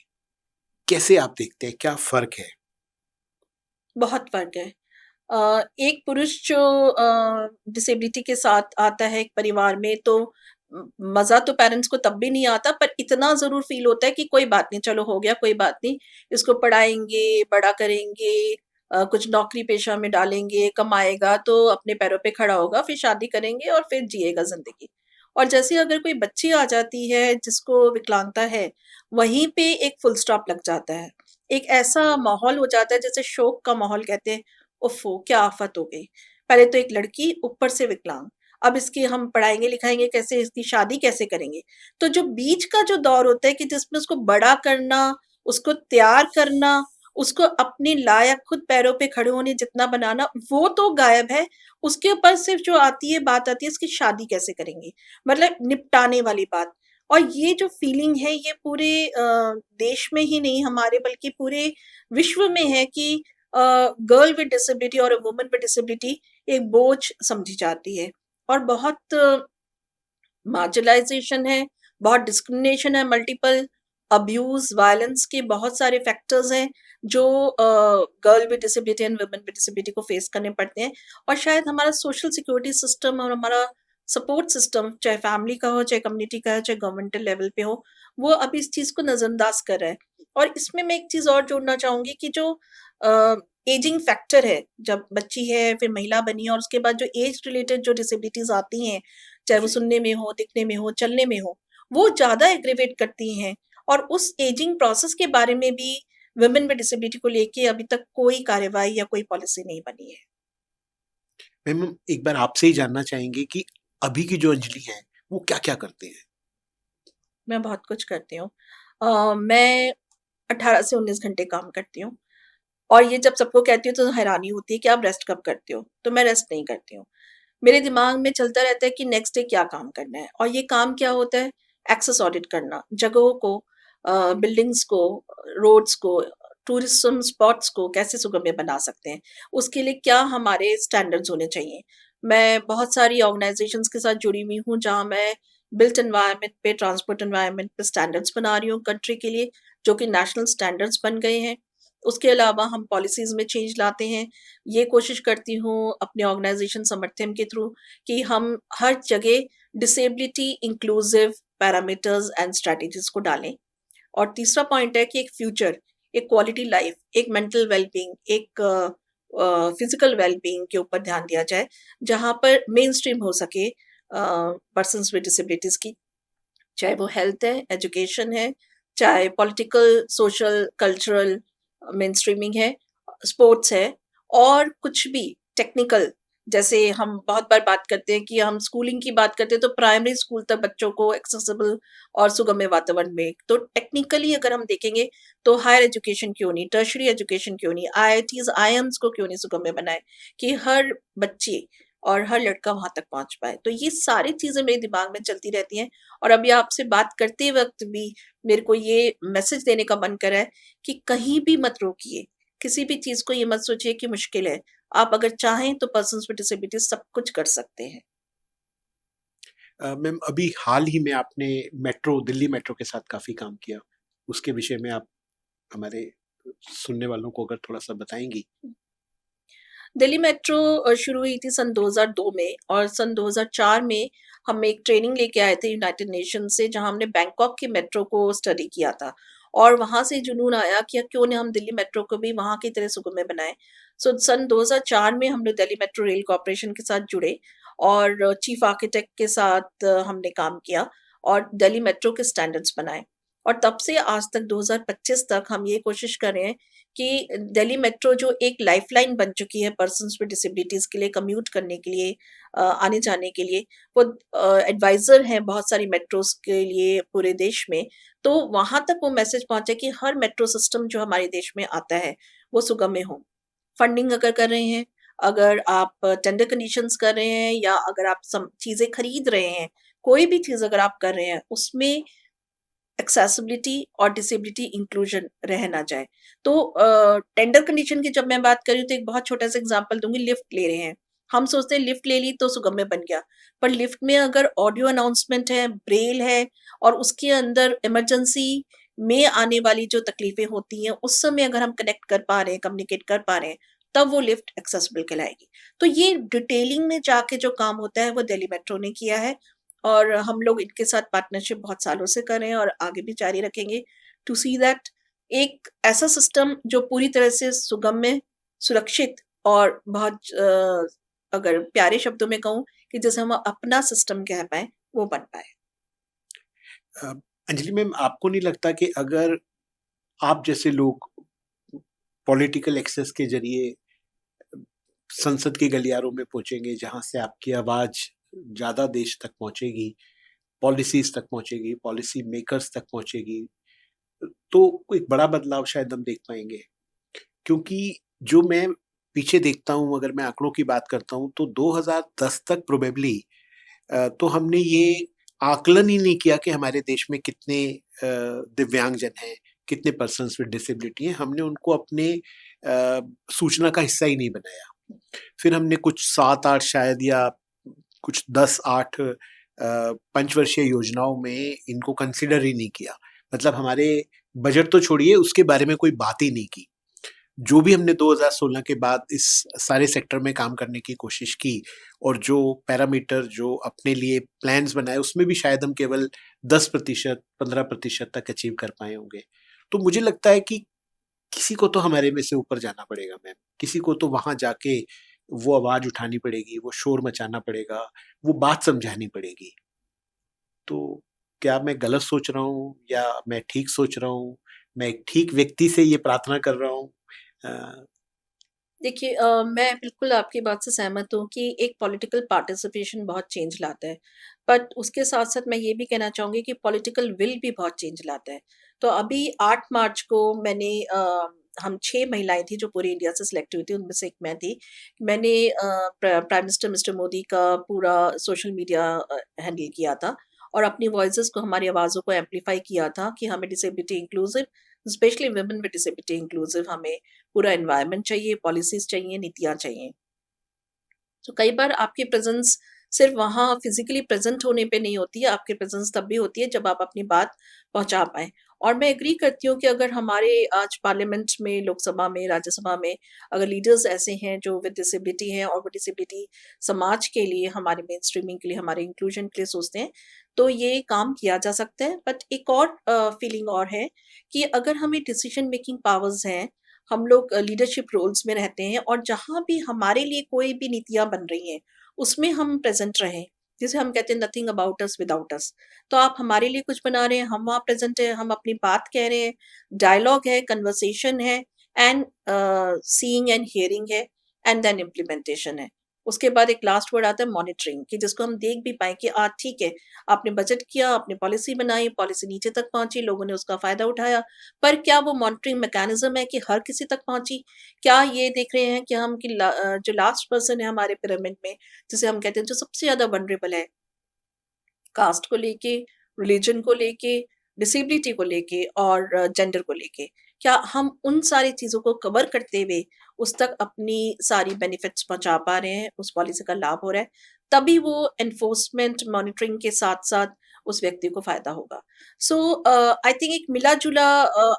कैसे आप देखते हैं, क्या फ़र्क है? बहुत फ़र्क है। एक पुरुष जो डिसेबिलिटी के साथ आता है एक परिवार में, तो मज़ा तो पेरेंट्स को तब भी नहीं आता, पर इतना ज़रूर फ़ील होता है कि कोई बात नहीं, चलो हो गया, कोई बात नहीं, इसको पढ़ाएँगे, बड़ा करेंगे, कुछ नौकरी पेशा में डालेंगे, कमाएगा तो अपने पैरों पे खड़ा होगा, फिर शादी करेंगे और फिर जिएगा ज़िंदगी। और जैसे अगर कोई बच्ची आ जाती है जिसको विकलांगता है, वहीं पे एक फुल स्टॉप लग जाता है। एक ऐसा माहौल हो जाता है जैसे शोक का माहौल कहते हैं, उफ़्फ़ो! क्या आफ़त हो गई। पहले तो एक लड़की, ऊपर से विकलांग। अब इसकी हम पढ़ाएँगे-लिखाएँगे कैसे, इसकी शादी कैसे करेंगे? तो जो बीच का जो दौर होता है कि जिसमें उसको बड़ा करना, उसको तैयार करना, उसको अपने लायक खुद पैरों पे खड़े होने जितना बनाना, वो तो गायब है। उसके ऊपर सिर्फ़ जो आती है, बात आती है इसकी शादी कैसे करेंगे? मतलब निपटाने वाली बात। और ये जो फीलिंग है ये पूरे देश में ही नहीं हमारे बल्कि पूरे विश्व में है कि गर्ल विद डिसेबिलिटी और अ वुमन विद डिसेबिलिटी एक बोझ समझी जाती है और बहुत मार्जिनलाइजेशन है, बहुत डिस्क्रिमिनेशन है, मल्टीपल अब्यूज़, वायलेंस के बहुत सारे फैक्टर्स हैं जो girl with disability and women with disability को फेस करने पड़ते हैं। और शायद हमारा सोशल सिक्योरिटी सिस्टम और हमारा सपोर्ट सिस्टम, चाहे फैमिली का हो, चाहे कम्युनिटी का हो, चाहे गवर्नमेंटल लेवल पे हो, वो अभी इस चीज़ को नज़रअंदाज कर रहा है। और इसमें मैं एक चीज़ और जोड़ना चाहूँगी कि जो एजिंग फैक्टर है, जब बच्ची है, फिर महिला बनी और उसके बाद जो एज रिलेटेड जो डिसेबिलिटीज़ आती हैं, चाहे वो जी। सुनने में हो, दिखने में हो, चलने में हो, वो ज़्यादा एग्रीवेट करती हैं। और उस एजिंग प्रोसेस के बारे में भी वुमेन विद डिसेबिलिटी को लेके अभी तक कोई कार्रवाई या कोई पॉलिसी नहीं बनी है। मैम, हम एक बार आपसे ही जानना चाहेंगे कि अभी की जो अंजलि हैं, वो क्या-क्या करते हैं? मैं बहुत कुछ करती हूँ। मैं 18 से 19 घंटे काम करती हूँ और ये जब सबको कहती हूँ तो हैरानी होती है कि आप रेस्ट कब करते हो? तो मैं रेस्ट नहीं करती हूँ। मेरे दिमाग में चलता रहता है कि नेक्स्ट डे क्या काम करना है और ये काम क्या होता है? एक्सेस ऑडिट करना, जगहों को, बिल्डिंग्स को, रोड्स को, टूरिज़्म स्पॉट्स को कैसे सुगम्य बना सकते हैं, उसके लिए क्या हमारे स्टैंडर्ड्स होने चाहिए। मैं बहुत सारी ऑर्गनाइज़ेशंस के साथ जुड़ी हुई हूँ, जहाँ मैं बिल्ट एनवायरनमेंट पे, ट्रांसपोर्ट एनवायरनमेंट पे स्टैंडर्ड्स बना रही हूँ कंट्री के लिए, जो कि नेशनल स्टैंडर्ड्स बन गए हैं। उसके अलावा हम पॉलिसीज़ में चेंज लाते हैं। ये कोशिश करती हूँ अपने ऑर्गनाइज़ेशन समर्थन के थ्रू कि हम हर जगह disability inclusive parameters and strategies को डालें। और तीसरा पॉइंट है कि एक फ्यूचर, एक क्वालिटी लाइफ, एक मेंटल वेल-बीइंग, एक फिज़िकल वेल-बीइंग के ऊपर ध्यान दिया जाए, जहाँ पर मेनस्ट्रीम हो सके पर्सन्स विद डिसेबिलिटीज़ की, चाहे वो हेल्थ है, एजुकेशन है, चाहे पॉलिटिकल, सोशल, कल्चरल मेनस्ट्रीमिंग है, स्पोर्ट्स है और कुछ भी टेक्निकल। जैसे हम बहुत बार बात करते हैं कि हम स्कूलिंग की बात करते हैं तो प्राइमरी स्कूल तक बच्चों को एक्सेसिबल और सुगम्य वातावरण में, तो टेक्निकली अगर हम देखेंगे तो हायर एजुकेशन क्यों नहीं, टर्शियरी एजुकेशन क्यों नहीं, आईआईटीज़, आईएम्स को क्यों नहीं सुगम्य बनाएँ कि हर बच्ची और हर लड़का वहाँ तक पहुँच पाए। तो ये सारी चीज़ें मेरे दिमाग में चलती रहती हैं और अभी आपसे बात करते वक़्त भी मेरे को ये मैसेज देने का मन कर रहा है कि कहीं भी मत रोकिए। किसी भी चीज़ को ये मत सोचिए कि मुश्किल है। आप अगर चाहें तो पर्सन्स विद डिसेबिलिटीज़ सब कुछ कर सकते हैं। मैम, अभी हाल ही में आपने दिल्ली मेट्रो के साथ काफ़ी काम किया। उसके विषय में आप हमारे सुनने वालों को अगर थोड़ा-सा बताएँगी? दिल्ली मेट्रो शुरू हुई थी सन 2002 में और सन 2004 में हम एक ट्रेनिंग लेके आए थे यूनाइटेड नेशन से, जहाँ हमने बैंकॉक की मेट्रो को स्टडी किया था और वहाँ से जुनून आया कि क्यों ना हम दिल्ली मेट्रो को भी वहाँ की तरह सुगम्य बनाएं। सो सन 2004 में हम लोग दिल्ली मेट्रो रेल कॉर्पोरेशन के साथ जुड़े और चीफ आर्किटेक्ट के साथ हमने काम किया और दिल्ली मेट्रो के स्टैंडर्ड्स बनाए और तब से आज तक 2025 तक हम ये कोशिश कर रहे हैं कि दिल्ली मेट्रो जो एक लाइफलाइन बन चुकी है पर्सन्स विद डिसेबिलिटीज़ के लिए कम्यूट करने के लिए, आने-जाने के लिए, वो एडवाइज़र हैं बहुत सारी मेट्रोज़ के लिए पूरे देश में। तो वहाँ तक वो मैसेज पहुँचे कि हर मेट्रो सिस्टम जो हमारे देश में आता है, वो सुगम्य हो। फंडिंग अगर कर रहे हैं, अगर आप टेंडर कंडीशंस कर रहे हैं या अगर आप सम चीज़ें खरीद रहे हैं, कोई भी चीज़ अगर आप कर रहे हैं, उसमें एक्सेसिबिलिटी और डिसेबिलिटी इंक्लूजन रह ना जाए। तो टेंडर कंडीशन की जब मैं बात कर रही हूँ तो एक बहुत छोटा सा एग्जांपल दूँगी, लिफ्ट ले रहे हैं। हम सोचते हैं लिफ्ट ले ली तो सुगम्य बन गया, पर लिफ्ट में अगर ऑडियो अनाउंसमेंट है, ब्रेल है और उसके अंदर इमरजेंसी में आने वाली जो तकलीफें होती हैं, उस समय अगर हम कनेक्ट कर पा रहे हैं, कम्युनिकेट कर पा रहे हैं, तब वो लिफ्ट एक्सेसिबल कहलाएगी। तो ये डिटेलिंग में जाके जो काम होता है वो दिल्ली मेट्रो ने किया है और हम लोग इनके साथ पार्टनरशिप बहुत सालों से कर रहे हैं और आगे भी जारी रखेंगे टू सी दैट एक ऐसा सिस्टम जो पूरी तरह से सुगम्य, सुरक्षित और बहुत अगर प्यारे शब्दों में कहूँ कि जैसे हम अपना सिस्टम कह पाएँ, वो बन पाए। अ, अंजलि मैम, आपको नहीं लगता कि अगर आप जैसे लोग पॉलिटिकल एक्सेस के ज़रिए संसद के गलियारों में पहुँचेंगे, जहाँ से आपकी आवाज़ ज़्यादा देश तक पहुँचेगी, पॉलिसीज़ तक पहुँचेगी, पॉलिसी मेकर्स तक पहुँचेगी, तो एक बड़ा बदलाव शायद हम देख पाएँगे? क्योंकि जो मैं पीछे देखता हूँ, अगर मैं आँकड़ों की बात करता हूँ, तो 2010 तक प्रोबेबली तो हमने ये आकलन ही नहीं किया कि हमारे देश में कितने दिव्यांगजन हैं, कितने पर्सन्स विद डिसेबिलिटी हैं। हमने उनको अपने सूचना का हिस्सा ही नहीं बनाया। फिर हमने कुछ 7-8 शायद या कुछ 10-8 पंचवर्षीय योजनाओं में इनको कंसिडर ही नहीं किया। मतलब हमारे बजट तो छोड़िए, उसके बारे में कोई बात ही नहीं की। जो भी हमने 2016 के बाद इस सारे सेक्टर में काम करने की कोशिश की और जो पैरामीटर जो अपने लिए प्लान्स बनाए, उसमें भी शायद हम केवल 10%, 15% तक अचीव कर पाए होंगे। तो मुझे लगता है कि किसी को तो हमारे में से ऊपर जाना पड़ेगा मैम। किसी को तो वहाँ जाके वो आवाज़ उठानी पड़ेगी, वो शोर मचाना पड़ेगा, वो बात समझानी पड़ेगी। तो क्या मैं गलत सोच रहा हूँ या मैं ठीक सोच रहा हूँ? मैं एक ठीक व्यक्ति से ये प्रार्थना कर रहा हूँ? अ, देखिए मैं बिल्कुल आपकी बात से सहमत हूँ कि एक पॉलिटिकल पार्टिसिपेशन बहुत चेंज लाता है। बट उसके साथ-साथ मैं ये भी कहना चाहूँगी कि पॉलिटिकल विल भी बहुत चेंज लाता है। तो अभी 8 मार्च को मैंने हम 6 महिलाएँ थी जो पूरे इंडिया से सिलेक्ट हुई थी, उनमें से एक मैं थी। मैंने प्राइम मिनिस्टर मिस्टर मोदी का पूरा सोशल मीडिया हैंडल किया था और अपनी वॉइसेज़ को, हमारी आवाज़ों को एम्प्लीफाई किया था कि हमें disability inclusive, specially women with disability inclusive हमें पूरा एनवायरनमेंट चाहिए, पॉलिसीज़ चाहिए, नीतियाँ चाहिए। तो कई बार आपकी प्रेज़ेंस सिर्फ़ वहाँ फ़िज़िकली प्रेज़ेंट होने पे नहीं होती है, आपकी प्रेज़ेंस तब भी होती है जब आप अपनी बात पहुँचा पाएँ। और मैं एग्री करती हूँ कि अगर हमारे आज पार्लियामेंट में, लोकसभा में, राज्यसभा में अगर लीडर्स ऐसे हैं जो विद डिसेबिलिटी हैं और वो डिसेबिलिटी समाज के लिए, हमारे मेनस्ट्रीमिंग के लिए, हमारे इंक्लूजन के लिए सोचते हैं, तो ये काम किया जा सकता है। बट एक और फीलिंग और है कि अगर हमें डिसीज़न मेकिंग पावर्स हैं, हम लोग लीडरशिप रोल्स में रहते हैं और जहाँ भी हमारे लिए कोई भी नीतियाँ बन रही हैं, उसमें हम प्रेज़ेंट रहें। जिसे हम कहते हैं नथिंग अबाउट अस विदाउट अस। तो आप हमारे लिए कुछ बना रहे हैं, हम वहाँ प्रेज़ेंट हैं, हम अपनी बात कह रहे हैं, डायलॉग है, कन्वर्सेशन है एंड सीइंग एंड हियरिंग है एंड देन इम्प्लीमेंटेशन है। उसके बाद एक लास्ट वर्ड आता है मॉनिटरिंग, कि जिसको हम देख भी पाएँ कि ठीक है, आपने बजट किया, आपने पॉलिसी बनाई, पॉलिसी नीचे तक पहुँची, लोगों ने उसका फ़ायदा उठाया। पर क्या वो मॉनिटरिंग मैकेनिज़्म है कि हर किसी तक पहुँची? क्या ये देख रहे हैं कि हम कि जो लास्ट पर्सन है हमारे पिरामिड में, जिसे हम कहते हैं जो सबसे ज़्यादा वल्नरेबल है, कास्ट को लेके, रिलिजन को लेके, डिसेबिलिटी को लेके और जेंडर को लेके। क्या हम उन सारी चीज़ों को कवर करते हुए उस तक अपनी सारी बेनिफिट्स पहुँचा पा रहे हैं, उस पॉलिसी का लाभ हो रहा है, तभी वो एनफोर्समेंट मॉनिटरिंग के साथ-साथ उस व्यक्ति को फ़ायदा होगा। सो आई थिंक एक मिला-जुला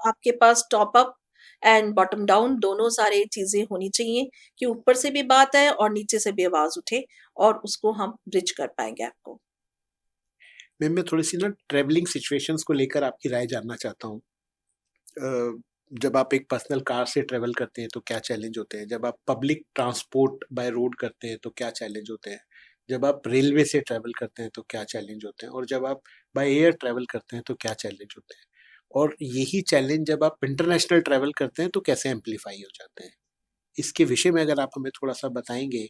आपके पास top up and bottom down दोनों सारी चीज़ें होनी चाहिए कि ऊपर से भी बात आए और नीचे से भी आवाज़ उठे और उसको हम ब्रिज कर पाएँ गैप को। मैम, मैं थोड़ी-सी ना ट्रैवलिंग सिचुएशंस को लेकर आपकी राय जानना चाहता हूँ। जब आप एक पर्सनल कार से ट्रैवल करते हैं तो क्या चैलेंज होते हैं? जब आप पब्लिक ट्रांसपोर्ट बाय रोड करते हैं तो क्या चैलेंज होते हैं? जब आप रेलवे से ट्रैवल करते हैं तो क्या चैलेंज होते हैं? और जब आप बाय एयर ट्रैवल करते हैं तो क्या चैलेंज होते हैं? और यही चैलेंज जब आप इंटरनेशनल ट्रैवल करते हैं तो कैसे एम्प्लीफाई हो जाते हैं? इसके विषय में अगर आप हमें थोड़ा-सा बताएँगे।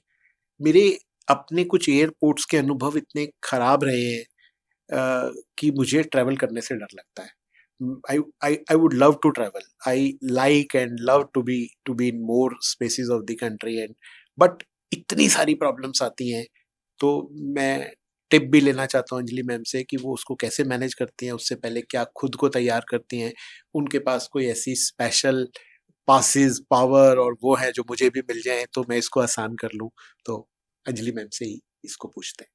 मेरे अपने कुछ एयरपोर्ट्स के अनुभव इतने खराब रहे हैं कि मुझे ट्रैवल करने से डर लगता है। I would love to travel. I like and love to be in more spaces of the country and but इतनी सारी प्रॉब्लम्स आती हैं, तो मैं टिप भी लेना चाहता हूँ अंजलि मैम से कि वो उसको कैसे मैनेज करती हैं, उससे पहले क्या खुद को तैयार करती हैं? उनके पास कोई ऐसी स्पेशल पासेस, पावर और वो है जो मुझे भी मिल जाएँ तो मैं इसको आसान कर लूँ? तो अंजलि मैम से ही इसको पूछते हैं।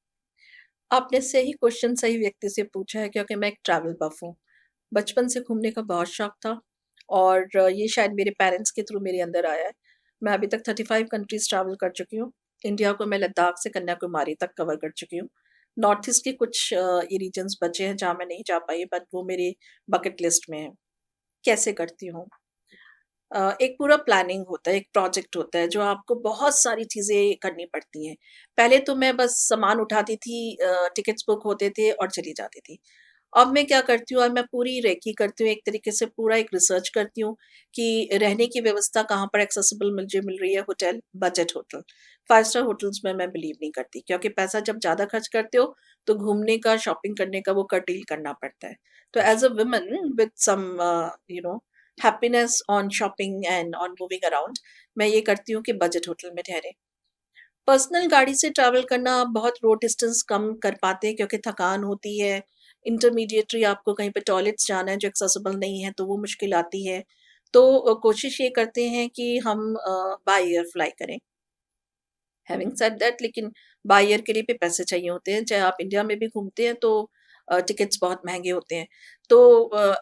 आपने सही क्वेश्चन सही व्यक्ति से पूछा है, क्योंकि मैं एक ट्रैवल बफ हूँ। बचपन से घूमने का बहुत शौक था और ये शायद मेरे पेरेंट्स के थ्रू मेरे अंदर आया है। मैं अभी तक 35 कंट्रीज़ ट्रैवल कर चुकी हूँ। इंडिया को मैं लद्दाख से कन्याकुमारी तक कवर कर चुकी हूँ। नॉर्थ ईस्ट के कुछ ये रीजन्स बचे हैं जहाँ मैं नहीं जा पाई, बट वो मेरे बकेट लिस्ट में है। कैसे करती हूँ? एक पूरा प्लानिंग होता है, एक प्रोजेक्ट होता है, जो आपको बहुत सारी चीज़ें करनी पड़ती हैं। पहले तो मैं बस सामान उठाती थी, टिकट्स बुक होते थे और चली जाती थी। अब मैं क्या करती हूँ, अब मैं पूरी रेकी करती हूँ, एक तरीके से पूरा एक रिसर्च करती हूँ कि रहने की व्यवस्था कहाँ पर एक्सेसिबल मुझे मिल रही है, hotel, budget hotel. 5 star hotels में मैं बिलीव नहीं करती, क्योंकि पैसा जब ज़्यादा खर्च करते हो, तो घूमने का, शॉपिंग करने का वो कर्टेल करना पड़ता है। तो as a woman with some you know happiness on shopping and on moving around, मैं ये करती हूँ कि बजट होटल में ठहरे। पर्सनल गाड़ी से ट्रैवल करना आप बहुत रोड डिस्टेंस कम कर पाते हैं, क्योंकि थकान होती है। इंटरमीडिएटरी आपको कहीं पे टॉयलेट्स जाना है जो एक्सेसिबल नहीं है, तो वो मुश्किल आती है। तो कोशिश ये करते हैं कि हम बाय एयर फ्लाई करें। हैविंग सेड दैट, लेकिन बाय एयर के लिए भी पैसे चाहिए होते हैं। चाहे आप इंडिया में भी घूमते हैं तो टिकट्स बहुत महँगे होते हैं। तो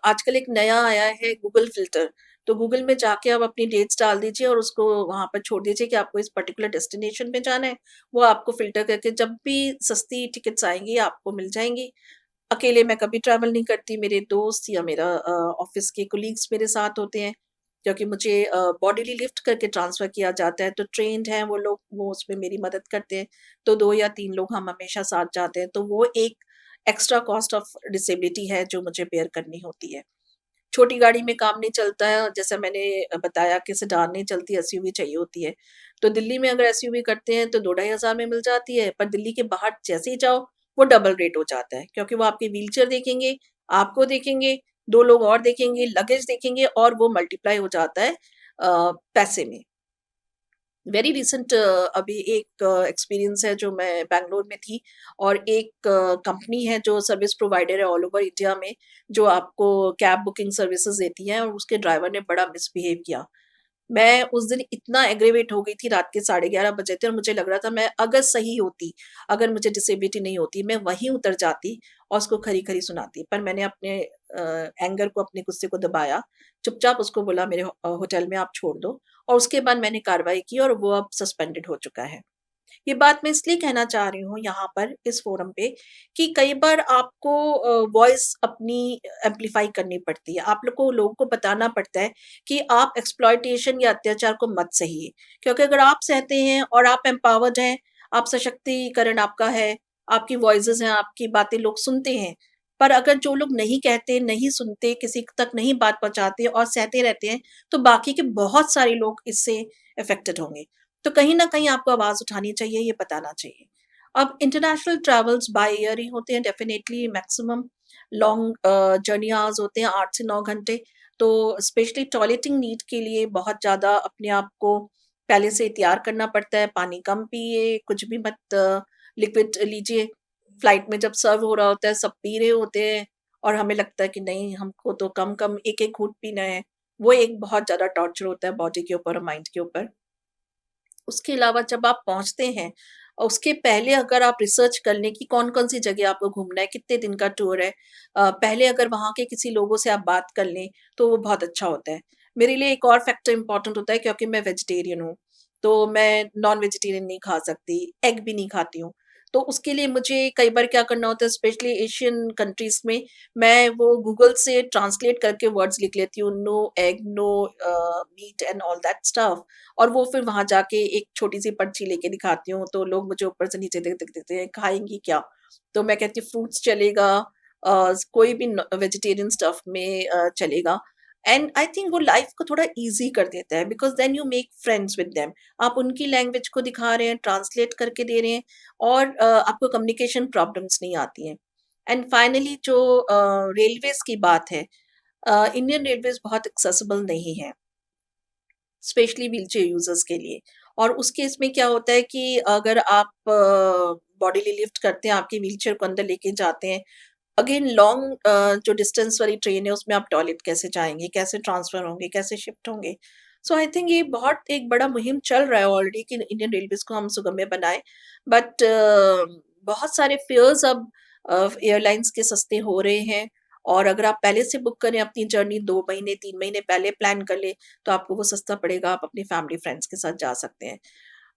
आजकल एक नया आया है गूगल फ़िल्टर। तो गूगल में जाके आप अपनी डेट्स डाल दीजिए और उसको वहाँ पर छोड़ दीजिए कि आपको इस पर्टिकुलर डेस्टिनेशन पे जाना है। वो आपको फ़िल्टर करके जब भी सस्ती टिकट्स आएँगी आपको मिल जाएँगी। अकेले मैं कभी ट्रैवल नहीं करती, मेरे दोस्त या मेरा ऑफ़िस के कोलीग्स मेरे साथ होते हैं, क्योंकि मुझे बॉडीली लिफ्ट करके ट्रांसफ़र किया जाता है, तो ट्रेन्ड हैं वो लोग, वो उसमें मेरी मदद करते हैं। तो 2 या 3 लोग हम हमेशा साथ जाते हैं, तो वो एक एक्स्ट्रा कॉस्ट ऑफ डिसेबिलिटी है जो मुझे बेयर करनी होती है। छोटी गाड़ी में काम नहीं चलता है, जैसा मैंने बताया कि सेडान नहीं चलती, एसयूवी चाहिए होती है। तो दिल्ली में अगर एसयूवी करते हैं तो 2 ढाई हज़ार में मिल जाती है, पर दिल्ली के बाहर जैसे ही जाओ, वो डबल रेट हो जाता है, क्योंकि वो आपकी व्हीलचेयर देखेंगे, आपको देखेंगे, 2 लोग और देखेंगे, लगेज देखेंगे और वो मल्टीप्लाई हो जाता है पैसे में। वेरी रिसेंट अभी एक एक्सपीरियंस है, जो मैं बैंगलोर में थी और एक कंपनी है जो सर्विस प्रोवाइडर है ऑल ओवर इंडिया में, जो आपको कैब बुकिंग सर्विसेज देती है, और उसके ड्राइवर ने बड़ा मिसबिहेव किया। मैं उस दिन इतना एग्रीवेट हो गई थी, रात के 11:30 बजे थे और मुझे लग रहा था मैं अगर सही होती, अगर मुझे डिसेबिलिटी नहीं होती, मैं वहीं उतर जाती और उसको खरी-खरी सुनाती। पर मैंने अपने एंगर को, अपने गुस्से को दबाया, चुपचाप उसको बोला मेरे होटल में आप छोड़ दो, और उसके बाद मैंने कार्रवाई की और वो अब सस्पेंडेड हो चुका है। ये बात मैं इसलिए कहना चाह रही हूँ यहाँ पर इस फोरम पे, कि कई बार आपको वॉइस अपनी एम्प्लीफाई करनी पड़ती है। आप लोगों को बताना पड़ता है कि आप एक्सप्लॉयटेशन या अत्याचार को मत सहिए। क्योंकि अगर आप सहते हैं और आप एम्पावर्ड हैं, आप सशक्तिकरण आपका है, आपकी वॉइसेज़ हैं, आपकी बातें लोग सुनते हैं। पर अगर जो लोग नहीं कहते, नहीं सुनते, किसी तक नहीं बात पहुँचाते और सहते रहते हैं, तो बाकी के बहुत सारे लोग इससे अफ़ेक्टेड होंगे। तो कहीं न कहीं आपको आवाज़ उठानी चाहिए, ये बताना चाहिए। अब इंटरनेशनल ट्रैवल्स बाय एयर ही होते हैं definitely, maximum long journey hours होते हैं 8 से 9 घंटे। तो स्पेशली टॉयलेटिंग नीड के लिए बहुत ज़्यादा अपने आप को पहले से तैयार करना पड़ता है। पानी कम पिए, कुछ भी मत लिक्विड लीजिए। फ्लाइट में जब सर्व हो रहा होता है, सब पी रहे होते हैं और हमें लगता है कि नहीं, हमको तो कम-कम एक-एक घूँट पीना है। वो एक बहुत ज़्यादा टॉर्चर होता है बॉडी के ऊपर और माइंड के ऊपर। उसके अलावा जब आप पहुँचते हैं, उसके पहले अगर आप रिसर्च कर लें कि कौन-कौन सी जगह आपको घूमना है, कितने दिन का टूर है। पहले अगर वहाँ के किसी लोगों से आप बात कर लें, तो वो बहुत अच्छा होता है। मेरे लिए एक और फैक्टर इम्पोर्टेंट होता है, क्योंकि मैं वेजिटेरियन हूँ, तो मैं नॉन वेजिटेरियन नहीं खा सकती, एग भी नहीं खाती हूँ। तो उसके लिए मुझे कई बार क्या करना होता है, स्पेशली एशियन कंट्रीज़ में, मैं वो गूगल से ट्रांसलेट करके वर्ड्स लिख लेती हूँ, no egg, no meat and all that stuff. और वो फिर वहाँ जाके एक छोटी-सी पर्ची लेके दिखाती हूँ, तो लोग मुझे ऊपर से नीचे देख देख देते हैं, खाएँगी क्या? तो मैं कहती हूँ फ्रूट्स चलेगा, कोई भी वेजिटेरियन स्टफ में चलेगा। एंड आई थिंक वो लाइफ को थोड़ा इजी कर देता है, because then you make friends with them. आप उनकी लैंग्वेज को दिखा रहे हैं, ट्रांसलेट करके दे रहे हैं, और आपको कम्युनिकेशन प्रॉब्लम्स नहीं आती हैं। एंड फाइनली जो रेलवेज की बात है, इंडियन रेलवेज बहुत एक्सेसिबल नहीं है, स्पेशली व्हीलचेयर यूजर्स के लिए। और उस केस में क्या होता है कि अगर आप बॉडीली लिफ्ट करते हैं, आपके व्हीलचेयर को अंदर लेके जाते हैं, अगेन लॉन्ग जो डिस्टेंस वाली ट्रेन है उसमें आप टॉयलेट कैसे जाएंगे, कैसे ट्रांसफर होंगे, कैसे शिफ्ट होंगे। सो आई थिंक ये बहुत एक बड़ा मुहिम चल रहा है ऑलरेडी कि इंडियन रेलवेज को हम सुगम्य बनाए। बट बहुत सारे फेयर्स अब एयरलाइंस के सस्ते हो रहे हैं, और अगर आप पहले से बुक करें अपनी जर्नी 2 महीने 3 महीने पहले प्लान कर ले, तो आपको वो सस्ता पड़ेगा, आप अपनी फैमिली फ्रेंड्स के साथ जा सकते हैं।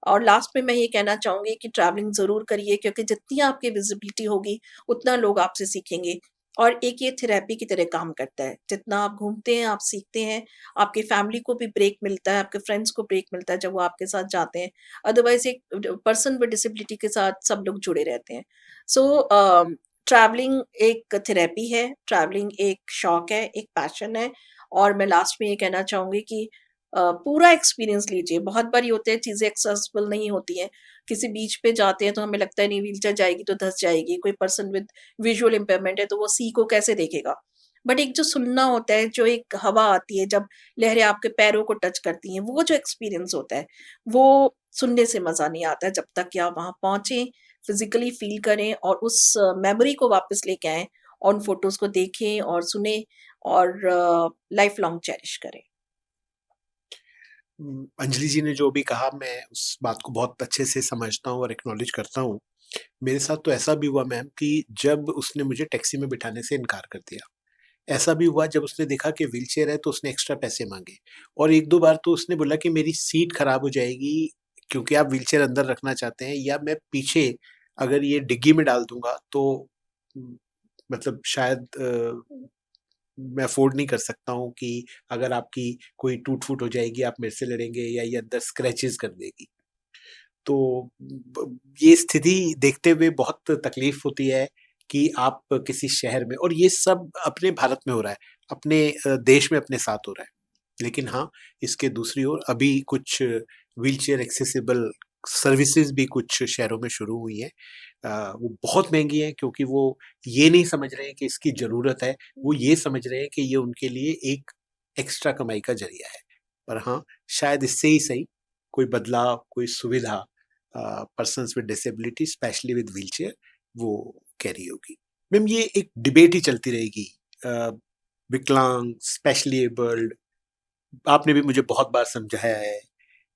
और लास्ट में मैं ये कहना चाहूंगी कि ट्रैवलिंग जरूर करिए, क्योंकि जितनी आपकी विजिबिलिटी होगी उतना लोग आपसे सीखेंगे। और एक ये थेरेपी की तरह काम करता है, जितना आप घूमते हैं आप सीखते हैं, आपकी फैमिली को भी ब्रेक मिलता है, आपके फ्रेंड्स को ब्रेक मिलता है जब वो आपके साथ जाते हैं। अदरवाइज एक पर्सन विद डिसेबिलिटी के साथ सब लोग जुड़े रहते हैं। सो ट्रैवलिंग एक थेरेपी है, ट्रैवलिंग एक शौक है, एक पैशन है। और मैं लास्ट में ये कहना चाहूंगी कि पूरा एक्सपीरियंस लीजिए। बहुत बार ये होता है चीज़ें एक्सेसिबल नहीं होती हैं, किसी बीच पे जाते हैं तो हमें लगता है नहीं व्हीलचेयर जाएगी तो धँस जाएगी, कोई पर्सन विद विजुअल इम्पेयरमेंट है तो वो सी को कैसे देखेगा। बट एक जो सुनना होता है, जो एक हवा आती है जब लहरें आपके पैरों को टच करती हैं, वो जो एक्सपीरियंस होता है, वो सुनने से मज़ा नहीं आता है। जब तक कि आप वहाँ पहुँचे, फिज़िकली फ़ील करें और उस मेमोरी को वापस लेके आएँ, और उन फ़ोटोज़ को देखें और सुनें, और लाइफ़ लॉन्ग चेरिश करें। अंजलि जी ने जो भी कहा मैं उस बात को बहुत अच्छे से समझता हूँ और एक्नॉलेज करता हूँ। मेरे साथ तो ऐसा भी हुआ मैम कि जब उसने मुझे टैक्सी में बिठाने से इनकार कर दिया। ऐसा भी हुआ जब उसने देखा कि व्हीलचेयर है तो उसने एक्स्ट्रा पैसे माँगे, और 1-2 बार तो उसने बोला कि मेरी सीट खराब हो जाएगी क्योंकि आप व्हीलचेयर अंदर रखना चाहते हैं, या मैं पीछे अगर ये डिग्गी में डाल दूँगा तो उम, मतलब शायद मैं अफ़ोर्ड नहीं कर सकता हूँ कि अगर आपकी कोई टूट-फूट हो जाएगी, आप मेरे से लड़ेंगे या ये अंदर स्क्रैचेज़ कर देगी। तो ये स्थिति देखते हुए बहुत तकलीफ होती है कि आप किसी शहर में, और ये सब अपने भारत में हो रहा है, अपने देश में अपने साथ हो रहा है। लेकिन हाँ, इसके दूसरी ओर अभी कुछ व्हीलचेयर एक्सेसिबल सर्विसेज भी कुछ शहरों में शुरू हुई हैं। वो बहुत महंगी हैं क्योंकि वो ये नहीं समझ रहे हैं कि इसकी ज़रूरत है, वो ये समझ रहे हैं कि ये उनके लिए एक एक्स्ट्रा कमाई का ज़रिया है। पर हाँ, शायद इससे ही सही कोई बदलाव, कोई सुविधा persons with disability specially with wheelchair वो कैरी होगी। मैम ये एक डिबेट ही चलती रहेगी, विकलांग, स्पेशली एबल्ड, आपने भी मुझे बहुत बार समझाया है,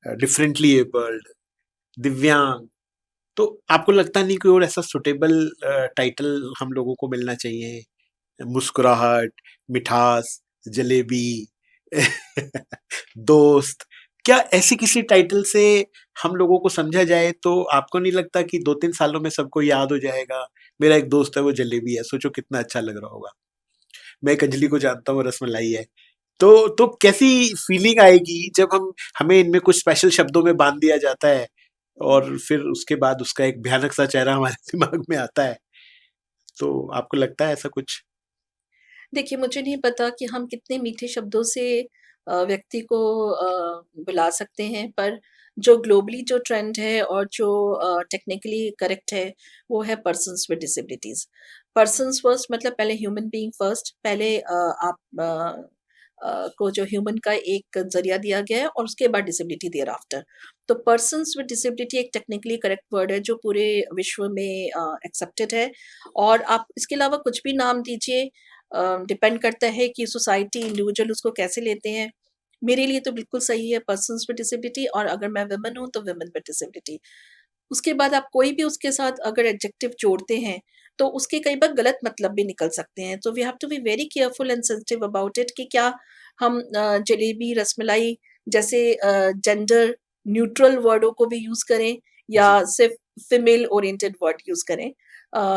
डिफरेंटली एबल्ड, दिव्यांग। तो आपको लगता नहीं कोई और ऐसा सुटेबल टाइटल हम लोगों को मिलना चाहिए? मुस्कुराहट, मिठास, जलेबी, दोस्त, क्या ऐसे किसी टाइटल से हम लोगों को समझा जाए तो आपको नहीं लगता कि 2-3 सालों में सबको याद हो जाएगा, मेरा एक दोस्त है वो जलेबी है, सोचो कितना अच्छा लग रहा होगा। मैं एक अंजलि को जानता हूँ, वो रसमलाई है। तो कैसी फीलिंग आएगी जब हमें इनमें कुछ स्पेशल शब्दों में बाँध दिया जाता है और फिर उसके बाद उसका एक भयानक सा चेहरा हमारे दिमाग में आता है। तो आपको लगता है ऐसा कुछ? देखिए, मुझे नहीं पता कि हम कितने मीठे शब्दों से व्यक्ति को बुला सकते हैं, पर जो ग्लोबली जो ट्रेंड है और जो टेक्निकली करेक्ट है, वो है persons with disabilities. Persons first मतलब पहले ह्यूमन बीइंग फर्स्ट, पहले आप को जो ह्यूमन का एक ज़रिया दिया गया है, और उसके बाद डिसेबिलिटी देयर आफ्टर। तो पर्सन्स विद डिसेबिलिटी एक टेक्निकली करेक्ट वर्ड है जो पूरे विश्व में एक्सेप्टेड है। और आप इसके अलावा कुछ भी नाम दीजिए, डिपेंड करता है कि सोसाइटी, इंडिविजुअल उसको कैसे लेते हैं। मेरे लिए तो बिल्कुल सही है पर्सन्स विद डिसेबिलिटी, और अगर मैं वुमन हूँ तो वुमेन विद डिसेबिलिटी। उसके बाद आप कोई भी उसके साथ अगर एडजेक्टिव जोड़ते हैं, तो उसके कई बार गलत मतलब भी निकल सकते हैं। तो we have to be very careful and sensitive about it कि क्या हम जलेबी, रसमलाई जैसे जेंडर न्यूट्रल वर्डों को भी यूज़ करें, या जी। सिर्फ़ फीमेल ओरिएंटेड वर्ड यूज़ करें।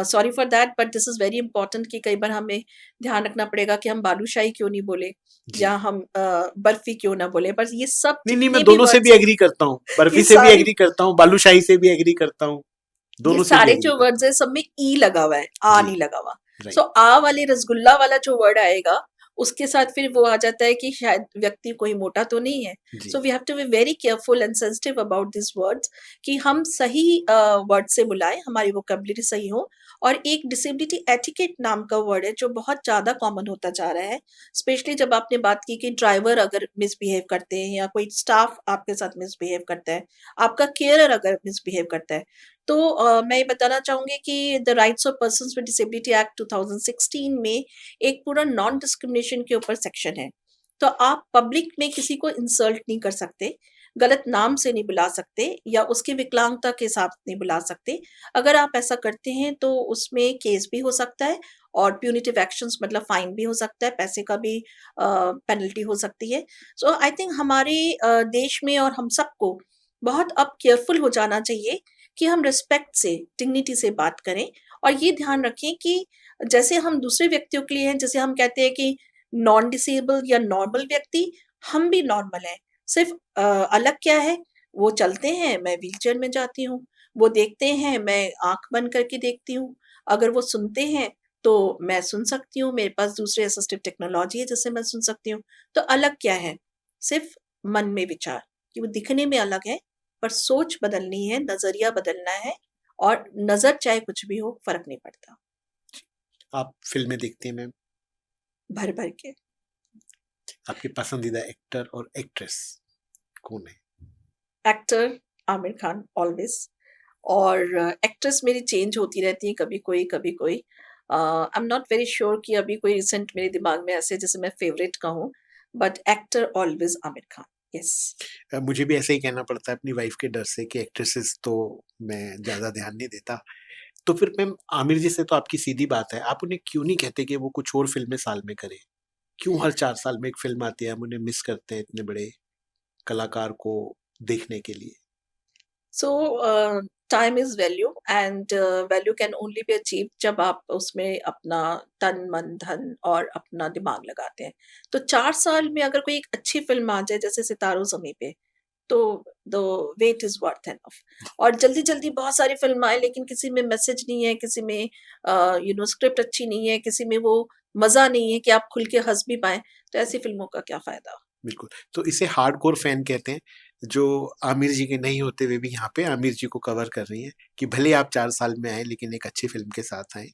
Sorry for that, but this is very important कि कई बार हमें ध्यान रखना पड़ेगा कि हम बालूशाही क्यों नहीं बोले, जी। या हम बर्फ़ी क्यों ना बोले। बस ये सब नहीं, नहीं, मैं जितने भी दोनों से भी वर्ड्स हैं, एग्री करता हूँ। ये बर्फ़ी से भी सारे एग्री करता हूँ, बालूशाही से भी एग्री करता हूँ, ये दोनों से भी सारे एग्री जो करता वर्ड्स हूँ। हैं सब में ई लगा हुआ है, आ जी। नहीं लगा हुआ। सो राइट। आ वाले रसगुल्ला वाला जो वर्ड आएगा, उसके साथ फिर वो आ जाता है कि शायद व्यक्ति कोई मोटा तो नहीं है। जी। So we have to be very careful and sensitive about this words कि हम सही वर्ड से बुलाएं, हमारी वोकेबलरी सही हो। और एक डिसेबिलिटी एटिकेट नाम का वर्ड है जो बहुत ज़्यादा कॉमन होता जा रहा है, स्पेशली जब आपने बात की कि ड्राइवर अगर मिसबिहेव करते हैं या कोई स्टाफ आपके साथ मिसबिहेव करता है, आपका केयरर अगर मिसबिहेव करता है। तो मैं ये बताना चाहूँगी कि the rights of persons with disability act 2016 में एक पूरा नॉन डिस्क्रिमिनेशन के ऊपर सेक्शन है। तो आप पब्लिक में किसी को इंसल्ट नहीं कर सकते, गलत नाम से नहीं बुला सकते या उसकी विकलांगता के साथ नहीं बुला सकते। अगर आप ऐसा करते हैं तो उसमें केस भी हो सकता है और प्यूनिटिव एक्शंस मतलब फाइन भी हो सकता है, पैसे का भी पेनल्टी हो सकती है। सो आई थिंक हमारे देश में और हम सबको बहुत अब केयरफुल हो जाना चाहिए कि हम रिस्पेक्ट से, डिग्निटी से बात करें और ये ध्यान रखें कि जैसे हम दूसरे व्यक्तियों के लिए हैं, जैसे हम कहते हैं कि नॉन डिसेबल या नॉर्मल व्यक्ति, हम भी नॉर्मल हैं। सिर्फ अलग क्या है, वो चलते हैं, मैं व्हीलचेयर में जाती हूँ, वो देखते हैं, मैं आँख बंद करके देखती हूँ, अगर वो सुनते हैं, तो मैं सुन सकती हूँ, मेरे पास दूसरी असिस्टिव टेक्नोलॉजी है जिससे मैं सुन सकती हूँ। तो अलग क्या है? सिर्फ मन में विचार कि वो दिखने में अलग है, पर सोच बदलनी है, नज़रिया बदलना है और नज़र चाहे कुछ भी हो, फ़र्क नहीं पड़ता। आप फ़िल्में देखती हैं मैम? भर-भर के। आपके पसंदीदा एक्टर और एक्ट्रेस कौन है? एक्टर आमिर खान ऑलवेज़ और एक्ट्रेस मेरी चेंज होती रहती हैं, कभी कोई, कभी कोई। I am not very sure कि अभी कोई रिसेंट मेरे दिमाग में ऐसे जिसे मैं फ़ेवरेट कहूँ, but actor always Aamir Khan. Yes. मुझे भी ऐसे ही कहना पड़ता है अपनी वाइफ़ के डर से कि एक्ट्रेसेस तो मैं ज़्यादा ध्यान नहीं देता। तो फिर मैम आमिर जी से तो आपकी सीधी बात है, आप उन्हें क्यों नहीं कहते कि वो कुछ और फ़िल्में साल में करें? क्यों हर 4 साल में एक फ़िल्म आती है, हम उन्हें मिस करते हैं इतने बड़े कलाकार को देखने के लिए? सो time is value and value can only be achieved जब आप उसमें अपना तन, मन, धन और अपना दिमाग लगाते हैं। तो 4 साल में अगर कोई एक अच्छी फ़िल्म आ जाए जैसे सितारों ज़मीं पे, तो the weight is worth enough. और जल्दी-जल्दी बहुत सारी फ़िल्म आए लेकिन किसी में मैसेज नहीं है, किसी में स्क्रिप्ट अच्छी नहीं है, किसी में वो मज़ा नहीं है कि आप खुल के हँस भी पाएँ, तो ऐसी फ़िल्मों का क्या फ़ायदा? बिल्कुल, तो इसे हार्डकोर फैन कहते हैं, जो आमिर जी के नहीं होते हुए भी यहाँ पे आमिर जी को कवर कर रही हैं, कि भले आप 4 साल में आएँ लेकिन एक अच्छी फ़िल्म के साथ आएँ।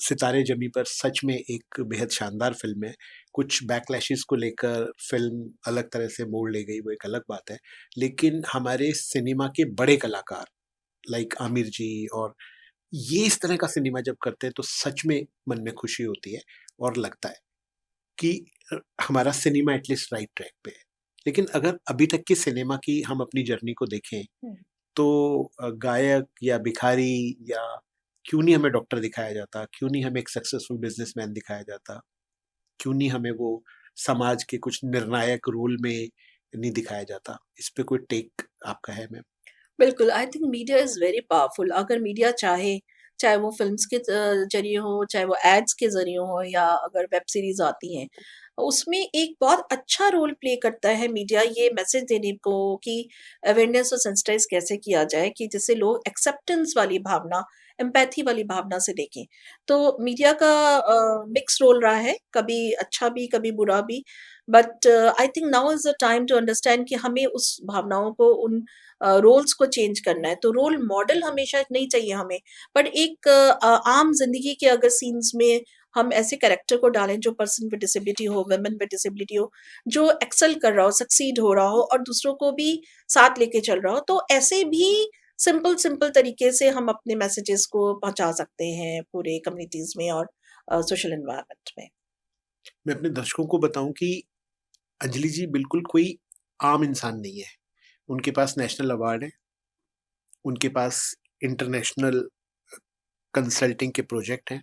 सितारे ज़मीं पर सच में एक बेहद शानदार फ़िल्म है। कुछ बैकलैशेस को लेकर फ़िल्म अलग तरह से मोड़ ले गई, वो एक अलग बात है। लेकिन हमारे सिनेमा के बड़े कलाकार लाइक आमिर जी और ये इस तरह का सिनेमा जब करते हैं तो सच में मन में खुशी होती है और लगता है कि हमारा सिनेमा एटलीस्ट राइट ट्रैक पे है। लेकिन अगर अभी तक की सिनेमा की हम अपनी जर्नी को देखें हुँ। तो गायक या भिखारी या क्यों नहीं हमें डॉक्टर दिखाया जाता, क्यों नहीं हमें एक सक्सेसफुल बिजनेसमैन दिखाया जाता, क्यों नहीं हमें वो समाज के कुछ निर्णायक रोल में नहीं दिखाया जाता? इस पे कोई टेक आपका है मैम? बिल्कुल, I think media is very powerful. अगर मीडिया चाहे, चाहे वो फ़िल्म्स के ज़रिए हो, चाहे वो एड्स के ज़रिए हो या अगर वेब सीरीज़ आती हैं, उसमें एक बहुत अच्छा रोल प्ले करता है मीडिया ये मैसेज देने को कि अवेयरनेस और सेंसिटाइज़ कैसे किया जाए कि जिससे लोग एक्सेप्टेंस वाली भावना, एम्पैथी वाली भावना से देखें। तो मीडिया का मिक्स रोल रहा है, कभी अच्छा भी, कभी बुरा भी। But I think now is the time to understand कि हमें उस भावनाओं को उन रोल्स को चेंज करना है, तो रोल मॉडल हमेशा नहीं चाहिए हमें, बट एक आम ज़िंदगी के अगर सीन्स में हम ऐसे कैरेक्टर को डालें जो पर्सन विद डिसेबिलिटी हो, वुमेन विद डिसेबिलिटी हो, जो एक्सेल कर रहा हो, सक्सीड हो रहा हो और दूसरों को भी साथ लेके चल रहा हो, तो ऐसे भी सिंपल तरीके से हम अपने मैसेजेस को पहुँचा सकते हैं पूरे कम्युनिटीज़ में और सोशल एनवायरनमेंट में। मैं अपने दर्शकों को बताऊँ कि अंजलि जी बिल्कुल कोई आम इंसान नहीं है। उनके पास नेशनल अवार्ड है, उनके पास इंटरनेशनल कंसल्टिंग के प्रोजेक्ट हैं,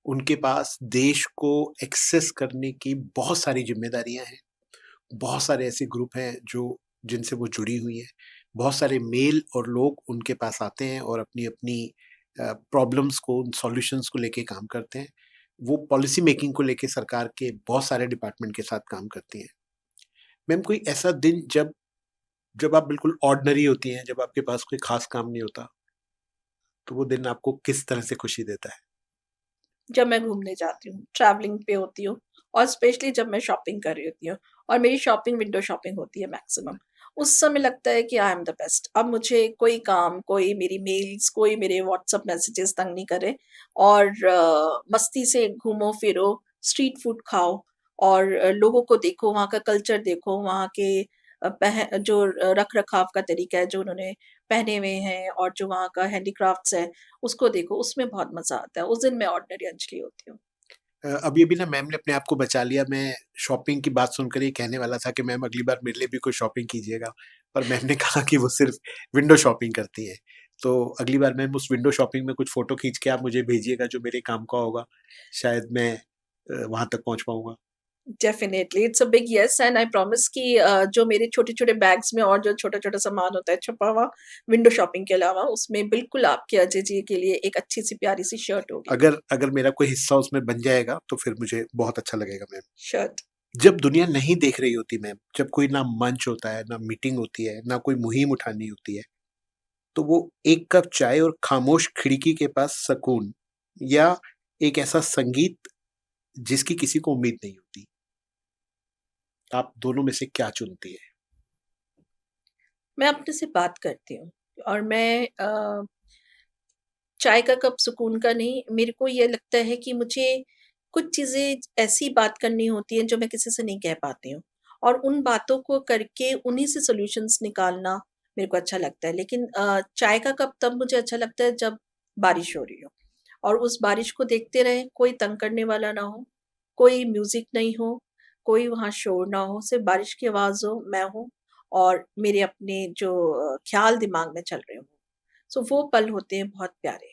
उनके पास देश को एक्सेस करने की बहुत सारी ज़िम्मेदारियाँ हैं। बहुत सारे ऐसे ग्रुप हैं जो जिनसे वो जुड़ी हुई हैं। बहुत सारे मेल और लोग उनके पास आते हैं और अपनी-अपनी प्रॉब्लम्स को, सॉल्यूशंस को लेके काम करते हैं। वो पॉलिसी मेकिंग को लेके सरकार के बहुत सारे डिपार्टमेंट के साथ काम करती हैं। मैम कोई ऐसा दिन जब जब आप बिल्कुल ऑर्डिनरी होती हैं, जब आपके पास कोई ख़ास काम नहीं होता, तो वो दिन आपको किस तरह से खुशी देता है? जब मैं घूमने जाती हूँ, ट्रैवलिंग पे होती हूँ और स्पेशली जब मैं शॉपिंग कर रही होती हूँ और मेरी शॉपिंग विंडो शॉपिंग होती है मैक्सिमम। उस समय लगता है कि आई एम द बेस्ट। अब मुझे कोई काम, कोई मेरी मेल्स, कोई मेरे व्हाट्सएप मैसेजेस तंग नहीं करे और मस्ती से घूमो-फिरो, स्ट्रीट फूड खाओ और लोगों को देखो, वहाँ का कल्चर देखो, वहाँ के जो रख-रखाव का तरीका है, जो उन्होंने पहने हुए हैं और जो वहाँ का हैंडीक्राफ्ट्स है, उसको देखो, उसमें बहुत मज़ा आता है। उस दिन मैं ऑर्डिनरी अंजलि होती हूँ। अभी-अभी ना मैम ने अपने आप को बचा लिया, मैं शॉपिंग की बात सुनकर ये कहने वाला था कि मैम अगली बार मेरे लिए भी कोई शॉपिंग कीजिएगा, पर मैम ने कहा कि वो सिर्फ़ विंडो शॉपिंग करती हैं। तो अगली बार मैम उस विंडो शॉपिंग में कुछ फ़ोटो खींच के आप मुझे भेजिएगा जो मेरे काम का होगा, शायद मैं वहाँ तक पहुँच पाऊँगा। Definitely it's a big yes and I promise कि जो मेरे छोटे-छोटे बैग्स में और जो छोटा-छोटा सामान होता है छुपा हुआ विंडो शॉपिंग के अलावा, उसमें बिल्कुल आपके अजय जी के लिए एक अच्छी-सी प्यारी-सी शर्ट होगी। अगर अगर मेरा कोई हिस्सा उसमें बन जाएगा, तो फिर मुझे बहुत अच्छा लगेगा मैम। शर्ट। जब दुनिया नहीं देख रही होती मैम, जब कोई ना मंच होता है, ना मीटिंग होती है, ना कोई मुहिम उठानी होती है, तो वो एक कप चाय और खामोश खिड़की के पास सुकून या एक ऐसा संगीत जिसकी किसी को उम्मीद नहीं होती, आप दोनों में से क्या चुनती हैं? मैं अपने से बात करती हूँ और मैं चाय का कप सुकून का नहीं, मेरे को ये लगता है कि मुझे कुछ चीज़ें ऐसी बात करनी होती हैं जो मैं किसी से नहीं कह पाती हूँ और उन बातों को करके उन्हीं से सॉल्यूशंस निकालना मेरे को अच्छा लगता है। लेकिन चाय का कप तब मुझे अच्छा लगता है जब बारिश हो रही हो और उस बारिश को देखते रहें, कोई तंग करने वाला ना हो, कोई म्यूज़िक नहीं हो, कोई वहाँ शोर ना हो, सिर्फ़ बारिश की आवाज़ हो, मैं हूँ और मेरे अपने जो ख़्याल दिमाग में चल रहे हों। सो वो पल होते हैं बहुत प्यारे।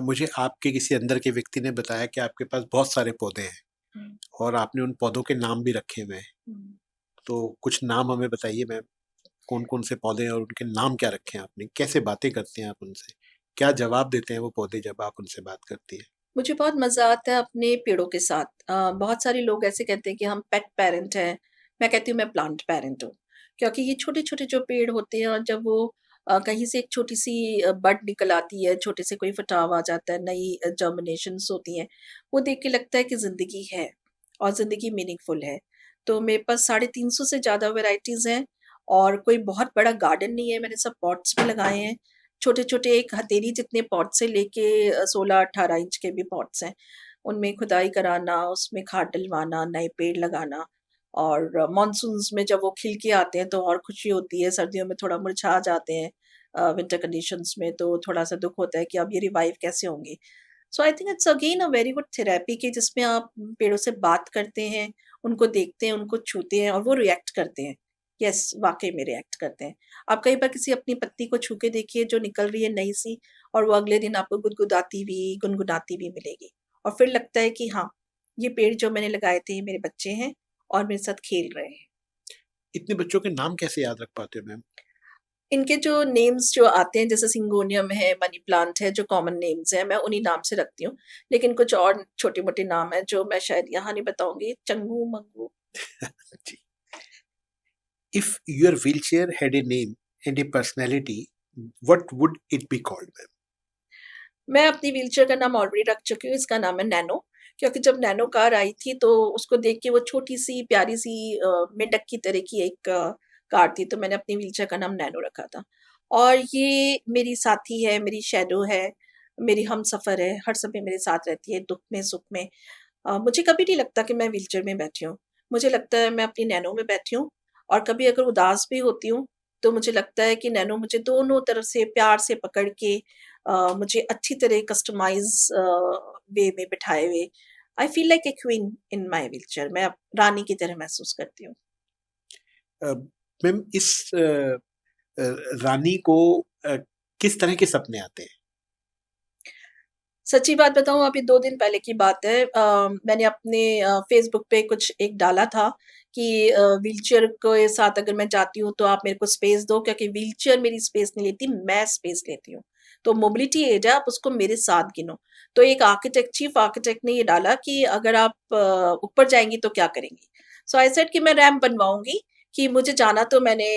मुझे आपके किसी अंदर के व्यक्ति ने बताया कि आपके पास बहुत सारे पौधे हैं हुँ, और आपने उन पौधों के नाम भी रखे हुए हैं। हुँ। तो कुछ नाम हमें बताइए मैम, कौन-कौन से पौधे हैं और उनके नाम क्या रखे हैं आपने? कैसे बातें करते हैं आप उनसे? क्या जवाब देते हैं वो पौधे जब आप उनसे बात करती हैं? मुझे बहुत मज़ा आता है अपने पेड़ों के साथ। बहुत सारे लोग ऐसे कहते हैं कि हम पेट पेरेंट हैं, मैं कहती हूँ मैं प्लांट पेरेंट हूँ। क्योंकि ये छोटे-छोटे जो पेड़ होते हैं और जब वो कहीं से एक छोटी-सी बड निकल आती है, छोटे से कोई फुटाव आ जाता है, नई जर्मिनेशंस होती हैं, वो देख के लगता है कि ज़िंदगी है और ज़िंदगी मीनिंगफुल है। तो मेरे पास 350 से ज़्यादा वैराइटीज़ हैं और कोई बहुत बड़ा गार्डन नहीं है, मैंने सब पॉट्स में लगाए हैं। छोटे-छोटे एक हथेली जितने पॉट से लेके 16-18 इंच के भी पॉट्स हैं। उनमें खुदाई कराना, उसमें खाद डलवाना, नए पेड़ लगाना और मॉनसून्स में जब वो खिल के आते हैं तो और खुशी होती है, सर्दियों में थोड़ा मुरझा जाते हैं विंटर कंडीशंस में तो थोड़ा-सा दुःख होता है कि अब ये रिवाइव कैसे होंगे। So I think it's again a very good therapy कि जिसमें आप पेड़ों से बात करते हैं, उनको देखते हैं, उनको छूते हैं और वो रिएक्ट करते हैं। येस, वाक़ई में रिएक्ट करते हैं। आप कई बार किसी अपनी पत्ती को छू के देखिए जो निकल रही है नई-सी और वो अगले दिन आपको गुदगुदाती हुई, गुनगुनाती हुई मिलेगी और फिर लगता है कि हाँ, ये पेड़ जो मैंने लगाए थे, ये मेरे बच्चे हैं और मेरे साथ खेल रहे हैं। इतने बच्चों के नाम कैसे याद रख पाते हो मैम? इनके जो नेम्स जो आते हैं जैसे सिंगोनियम है, मनी प्लांट है, जो कॉमन नेम्स हैं, मैं उन्हीं नाम से रखती हूँ। लेकिन कुछ और छोटे-मोटे नाम हैं जो मैं शायद यहाँ नहीं बताऊँगी, चंगू-मंगू। जी। If your wheelchair had a name and a personality, what would it be called ma'am? मैं अपनी व्हीलचेयर का नाम ऑलरेडी रख चुकी हूँ, इसका नाम है नैनो, क्योंकि जब नैनो कार आई थी तो उसको देख के वो छोटी-सी प्यारी-सी मेंढक की तरह की एक कार थी, तो मैंने अपनी व्हीलचेयर का नाम नैनो रखा था। और ये मेरी साथी है, मेरी शैडो है, मेरी हमसफ़र है, हर समय मेरे साथ रहती है, दुःख में, सुख में। मुझे कभी नहीं लगता कि मैं व्हीलचेयर में बैठी हूँ, मुझे लगता है मैं अपनी नैनो में बैठी हूँ और कभी अगर उदास भी होती हूँ, तो मुझे लगता है कि नैनो मुझे दोनों तरफ से प्यार से पकड़ के मुझे अच्छी तरह कस्टमाइज़ वे में बिठाए हुए I feel like a queen in my wheelchair मैं अब रानी की तरह महसूस करती हूँ। अ, मैम इस अ, रानी को अ, किस तरह के सपने आते हैं? सच्ची बात बताऊँ अभी 2 दिन पहले की बात है मैंने अपने फ़ेसबुक पे कुछ एक डाला था कि व्हीलचेयर के साथ अगर मैं जाती हूँ तो आप मेरे को स्पेस दो क्योंकि व्हीलचेयर मेरी स्पेस नहीं लेती, मैं स्पेस लेती हूँ। तो मोबिलिटी एज है आप उसको मेरे साथ गिनो। तो एक आर्किटेक्ट चीफ आर्किटेक्ट ने ये डाला कि अगर आप ऊपर जाएँगी तो क्या करेंगी? सो आई सेड कि मैं रैंप बनवाऊँगी कि मुझे जाना तो मैंने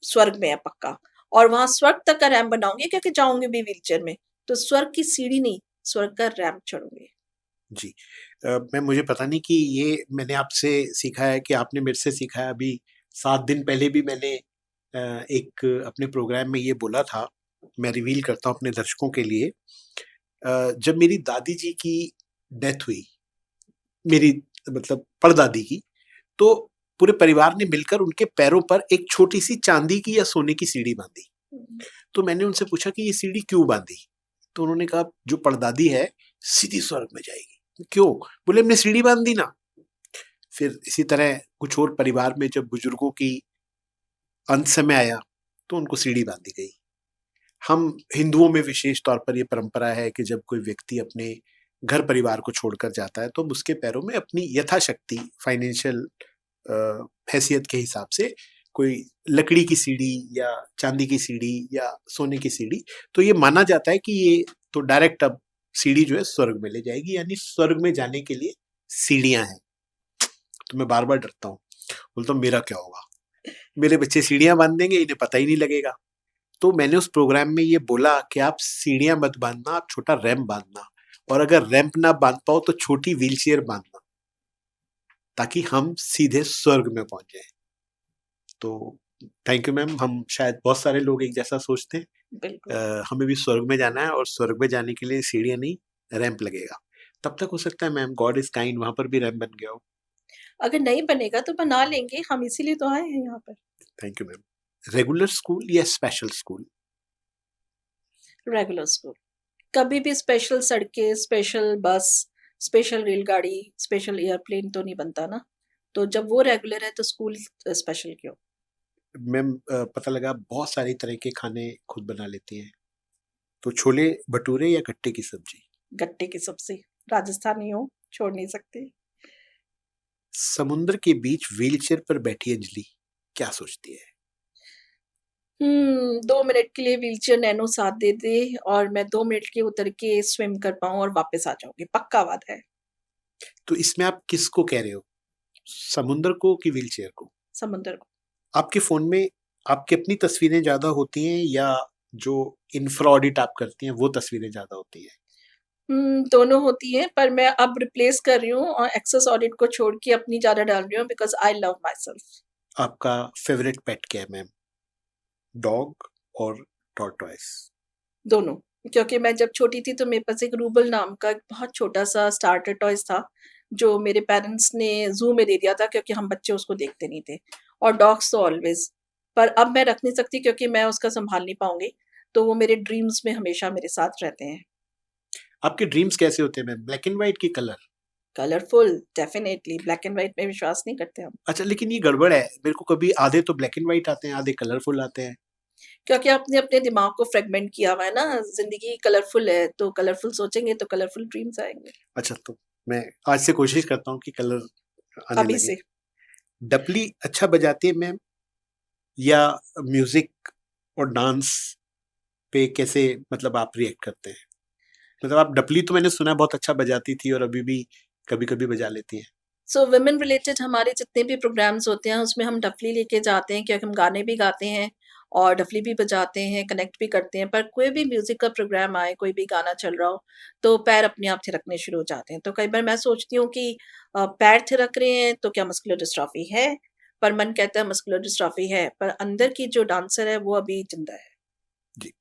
स्वर्ग में है पक्का और वहाँ स्वर्ग तक का रैंप बनाऊँगी क्योंकि जाऊँगी भी व्हीलचेयर में। तो स्वर्ग की सीढ़ी नहीं स्वर्ग का रैंप चढ़ूँगी। जी। मैम मुझे पता नहीं कि ये मैंने आपसे सीखा है कि आपने मेरे से सीखा है। अभी 7 दिन पहले भी मैंने एक अपने प्रोग्राम में ये बोला था, मैं रिवील करता हूँ अपने दर्शकों के लिए। जब मेरी दादी जी की डेथ हुई, मेरी मतलब परदादी की, तो पूरे परिवार ने मिलकर उनके पैरों पर एक छोटी-सी चांदी की या सोने की सीढ़ी बाँधी। तो मैंने उनसे पूछा कि ये सीढ़ी क्यों बाँधी? तो उन्होंने कहा जो परदादी है सीधी स्वर्ग में जाएगी। क्यों? बोले हमने सीढ़ी बाँध दी ना। फिर इसी तरह कुछ और परिवार में जब बुजुर्गों की अंत समय आया, तो उनको सीढ़ी बाँधी गई। हम हिंदुओं में विशेष तौर पर ये परंपरा है कि जब कोई व्यक्ति अपने घर परिवार को छोड़कर जाता है, तो हम उसके पैरों में अपनी यथाशक्ति फाइनेंशियल हैसियत के हिसाब से कोई लकड़ी की सीढ़ी या चांदी की सीढ़ी या सोने की सीढ़ी, तो ये माना जाता है कि ये तो डायरेक्ट अब सीढ़ी जो है स्वर्ग में ले जाएगी, यानी स्वर्ग में जाने के लिए सीढ़ियाँ हैं। तो मैं बार-बार डरता हूँ, बोलता हूँ मेरा क्या होगा? मेरे बच्चे सीढ़ियाँ बाँध देंगे, इन्हें पता ही नहीं लगेगा। तो मैंने उस प्रोग्राम में ये बोला कि आप सीढ़ियाँ मत बाँधना, आप छोटा रैंप बाँधना, और अगर रैंप ना बाँध पाओ तो छोटी व्हीलचेयर बाँधना, ताकि हम सीधे स्वर्ग में पहुँच जाएँ। तो थैंक यू मैम, हम शायद बहुत सारे लोग एक जैसा सोचते हैं। बिल्कुल। हमें भी स्वर्ग में जाना है और स्वर्ग में जाने के लिए सीढ़ियाँ नहीं, रैंप लगेगा। तब तक हो सकता है मैम गॉड इज़ काइंड वहाँ पर भी रैंप बन गया हो। अगर नहीं बनेगा तो बना लेंगे, हम इसीलिए तो आए हैं यहाँ पर। Thank you ma'am. Regular school या स्पेशल स्कूल? Regular school. कभी भी स्पेशल सड़कें, स्पेशल बस, स्पेशल रेलगाड़ी, स्पेशल एयरप्लेन तो नहीं बनता ना। तो जब वो रेगुलर है तो स्कूल स्पेशल क्यों? मैम पता लगा बहुत सारी तरह के खाने खुद बना लेती हैं। तो छोले भटूरे या गट्टे की सब्जी? गट्टे की सब्जी। राजस्थानी हो, छोड़ नहीं सकती। समुद्र के बीच व्हीलचेयर पर बैठी अंजलि क्या सोचती है? 2 मिनट के लिए व्हीलचेयर नैनो साथ दे दे और मैं 2 मिनट के उतर के स्विम कर पाऊँ और वापस आ जाऊँगी, पक्का वादा है। तो इसमें आप किसको कह रहे हो? समुद्र को कि व्हीलचेयर को? समुद्र को। आपके फ़ोन में आपकी अपनी तस्वीरें ज़्यादा होती हैं या जो इंफ्रा ऑडिट आप करती हैं वो तस्वीरें ज़्यादा होती हैं? दोनों होती हैं पर मैं अब रिप्लेस कर रही हूँ और एक्सेस ऑडिट को छोड़ के अपनी ज़्यादा डाल रही हूँ because I love my self. आपका फ़ेवरेट पेट क्या है मैम? डॉग और टॉर्टॉइस? दोनों। क्योंकि मैं जब छोटी थी तो मेरे पास एक रूबल नाम का एक बहुत छोटा-सा स्टार्टर टॉयज़ था, जो मेरे पेरेंट्स ने ज़ू में दे दिया था क्योंकि हम बच्चे उसको देखते नहीं थे और डॉग्स तो ऑलवेज़। पर अब मैं रख नहीं सकती क्योंकि मैं उसका सँभाल नहीं पाऊँगी, तो वो मेरे ड्रीम्स में हमेशा मेरे साथ रहते हैं। आपके ड्रीम्स कैसे होते हैं मैम? ब्लैक एंड व्हाइट कि colour? Colourful definitely black and white में विश्वास नहीं करते हम। अच्छा, लेकिन ये गड़बड़ है। मेरे को कभी आधे तो ब्लैक एंड व्हाइट आते हैं, आधे कलरफुल आते हैं। क्योंकि आपने अपने दिमाग को फ्रेगमेंट किया हुआ है ना, ज़िंदगी कलरफुल है, तो कलरफुल सोचेंगे तो कलरफुल ड्रीम्स आएँगे। अच्छा, तो मैं आज से कोशिश करता हूँ कि कलर आने अभी लगे। से। डफली अच्छा बजाती है मैम, या म्यूज़िक और डांस पे कैसे मतलब आप रिएक्ट करते हैं? मतलब आप डफली तो मैंने सुना है बहुत अच्छा बजाती थी और अभी भी कभी-कभी बजा लेती हैं। सो वुमेन रिलेटेड हमारे जितने भी प्रोग्राम्स होते हैं उसमें हम डफली लेके जाते हैं क्योंकि हम गाने भी गाते हैं और डफली भी बजाते हैं, कनेक्ट भी करते हैं। पर कोई भी म्यूज़िक का प्रोग्राम आए, कोई भी गाना चल रहा हो, तो पैर अपने आप थिरकने शुरू हो जाते हैं। तो कई बार मैं सोचती हूँ कि पैर थिरक रहे हैं तो क्या मस्कुलर डिस्ट्रॉफी है? पर मन कहता है मस्कुलर डिस्ट्रॉफी है, पर अंदर की जो डांसर है वो अभी ज़िंदा है। जी,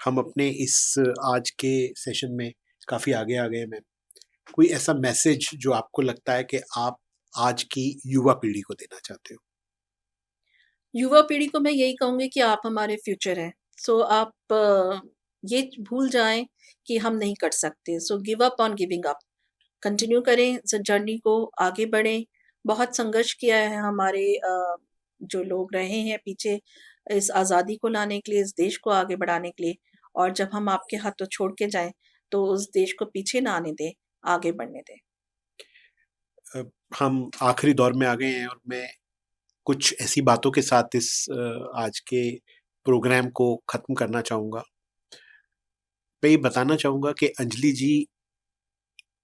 हम अपने इस आज के सेशन में काफ़ी आगे आ गए हैं मैम। कोई ऐसा मैसेज जो आपको लगता है कि आप आज की युवा पीढ़ी को देना चाहते हो? युवा पीढ़ी को मैं यही कहूँगी कि आप हमारे फ्यूचर हैं। सो आप ये भूल जाएँ कि हम नहीं कर सकते। So give up on giving up. Continue करें इस जर्नी को, आगे बढ़ें। बहुत संघर्ष किया है हमारे जो लोग रहे हैं पीछे इस आज़ादी को लाने के लिए, इस देश को आगे बढ़ाने के लिए और जब हम आपके हाथों छोड़ के जाएँ, तो उस देश को पीछे ना आने दें, आगे बढ़ने दें। अ, हम आखिरी दौर में आ गए हैं और मैं कुछ ऐसी बातों के साथ इस आज के प्रोग्राम को ख़त्म करना चाहूँगा। मैं ये बताना चाहूँगा कि अंजलि जी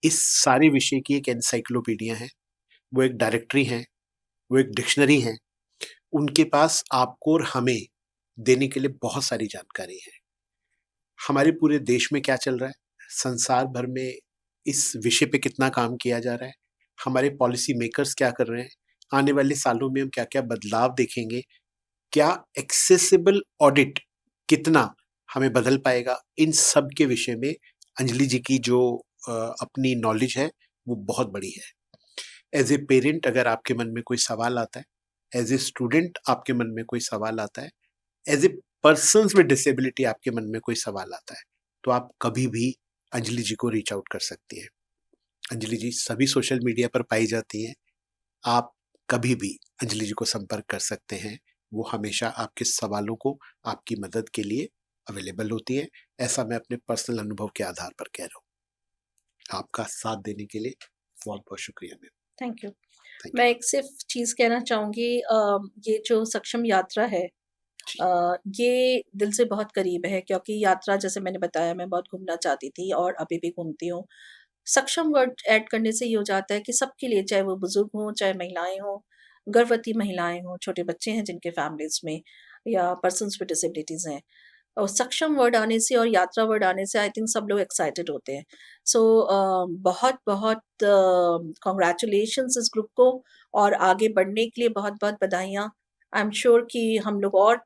इस सारे विषय की एक एनसाइक्लोपीडिया हैं, वो एक डायरेक्टरी हैं, वो एक डिक्शनरी हैं। उनके पास आपको और हमें देने के लिए बहुत सारी जानकारी है। हमारे पूरे देश में क्या चल रहा है, संसार भर में इस विषय पे कितना काम किया जा रहा है, हमारे पॉलिसी मेकर्स क्या कर रहे हैं, आने वाले सालों में हम क्या-क्या बदलाव देखेंगे, क्या एक्सेसिबल ऑडिट कितना हमें बदल पाएगा, इन सब के विषय में अंजलि जी की जो अपनी नॉलेज है वो बहुत बड़ी है। एज ए पेरेंट अगर आपके मन में कोई सवाल आता है, एज ए स्टूडेंट आपके मन में कोई सवाल आता है, as a person with disability आपके मन में कोई सवाल आता है, तो आप कभी भी अंजलि जी को रीच आउट कर सकती हैं। अंजलि जी सभी सोशल मीडिया पर पाई जाती हैं, आप कभी भी अंजलि जी को संपर्क कर सकते हैं, वो हमेशा आपके सवालों को आपकी मदद के लिए अवेलेबल होती हैं। ऐसा मैं अपने पर्सनल अनुभव के आधार पर कह रहा हूँ। आपका साथ देने के लिए बहुत-बहुत शुक्रिया मैम। Thank you. थैंक मैं एक सिर्फ चीज़ कहना चाहूँगी, ये जो सक्षम यात्रा है, ये दिल से बहुत करीब है, क्योंकि यात्रा जैसे मैंने बताया मैं बहुत घूमना चाहती थी और अभी भी घूमती हूँ। सक्षम वर्ड ऐड करने से ये हो जाता है कि सबके लिए, चाहे वो बुज़ुर्ग हों, चाहे महिलाएँ हों, गर्भवती महिलाएँ हों, छोटे बच्चे हैं जिनके फैमिलीज़ में, या पर्सन्स विद डिसेबिलिटीज़ हैं। और सक्षम वर्ड आने से और यात्रा वर्ड आने से आई थिंक सब लोग एक्साइटेड होते हैं। सो बहुत-बहुत कांग्रेचुलेशंस इस ग्रुप को, और आगे बढ़ने के लिए बहुत-बहुत बधाइयाँ। आई एम श्योर कि हम लोग और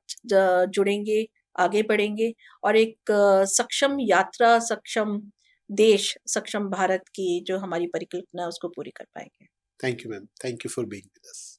जुड़ेंगे, आगे बढ़ेंगे और एक सक्षम यात्रा, सक्षम देश, सक्षम भारत की जो हमारी परिकल्पना है उसको पूरी कर पाएँगे। Thank you ma'am. Thank you for being with us.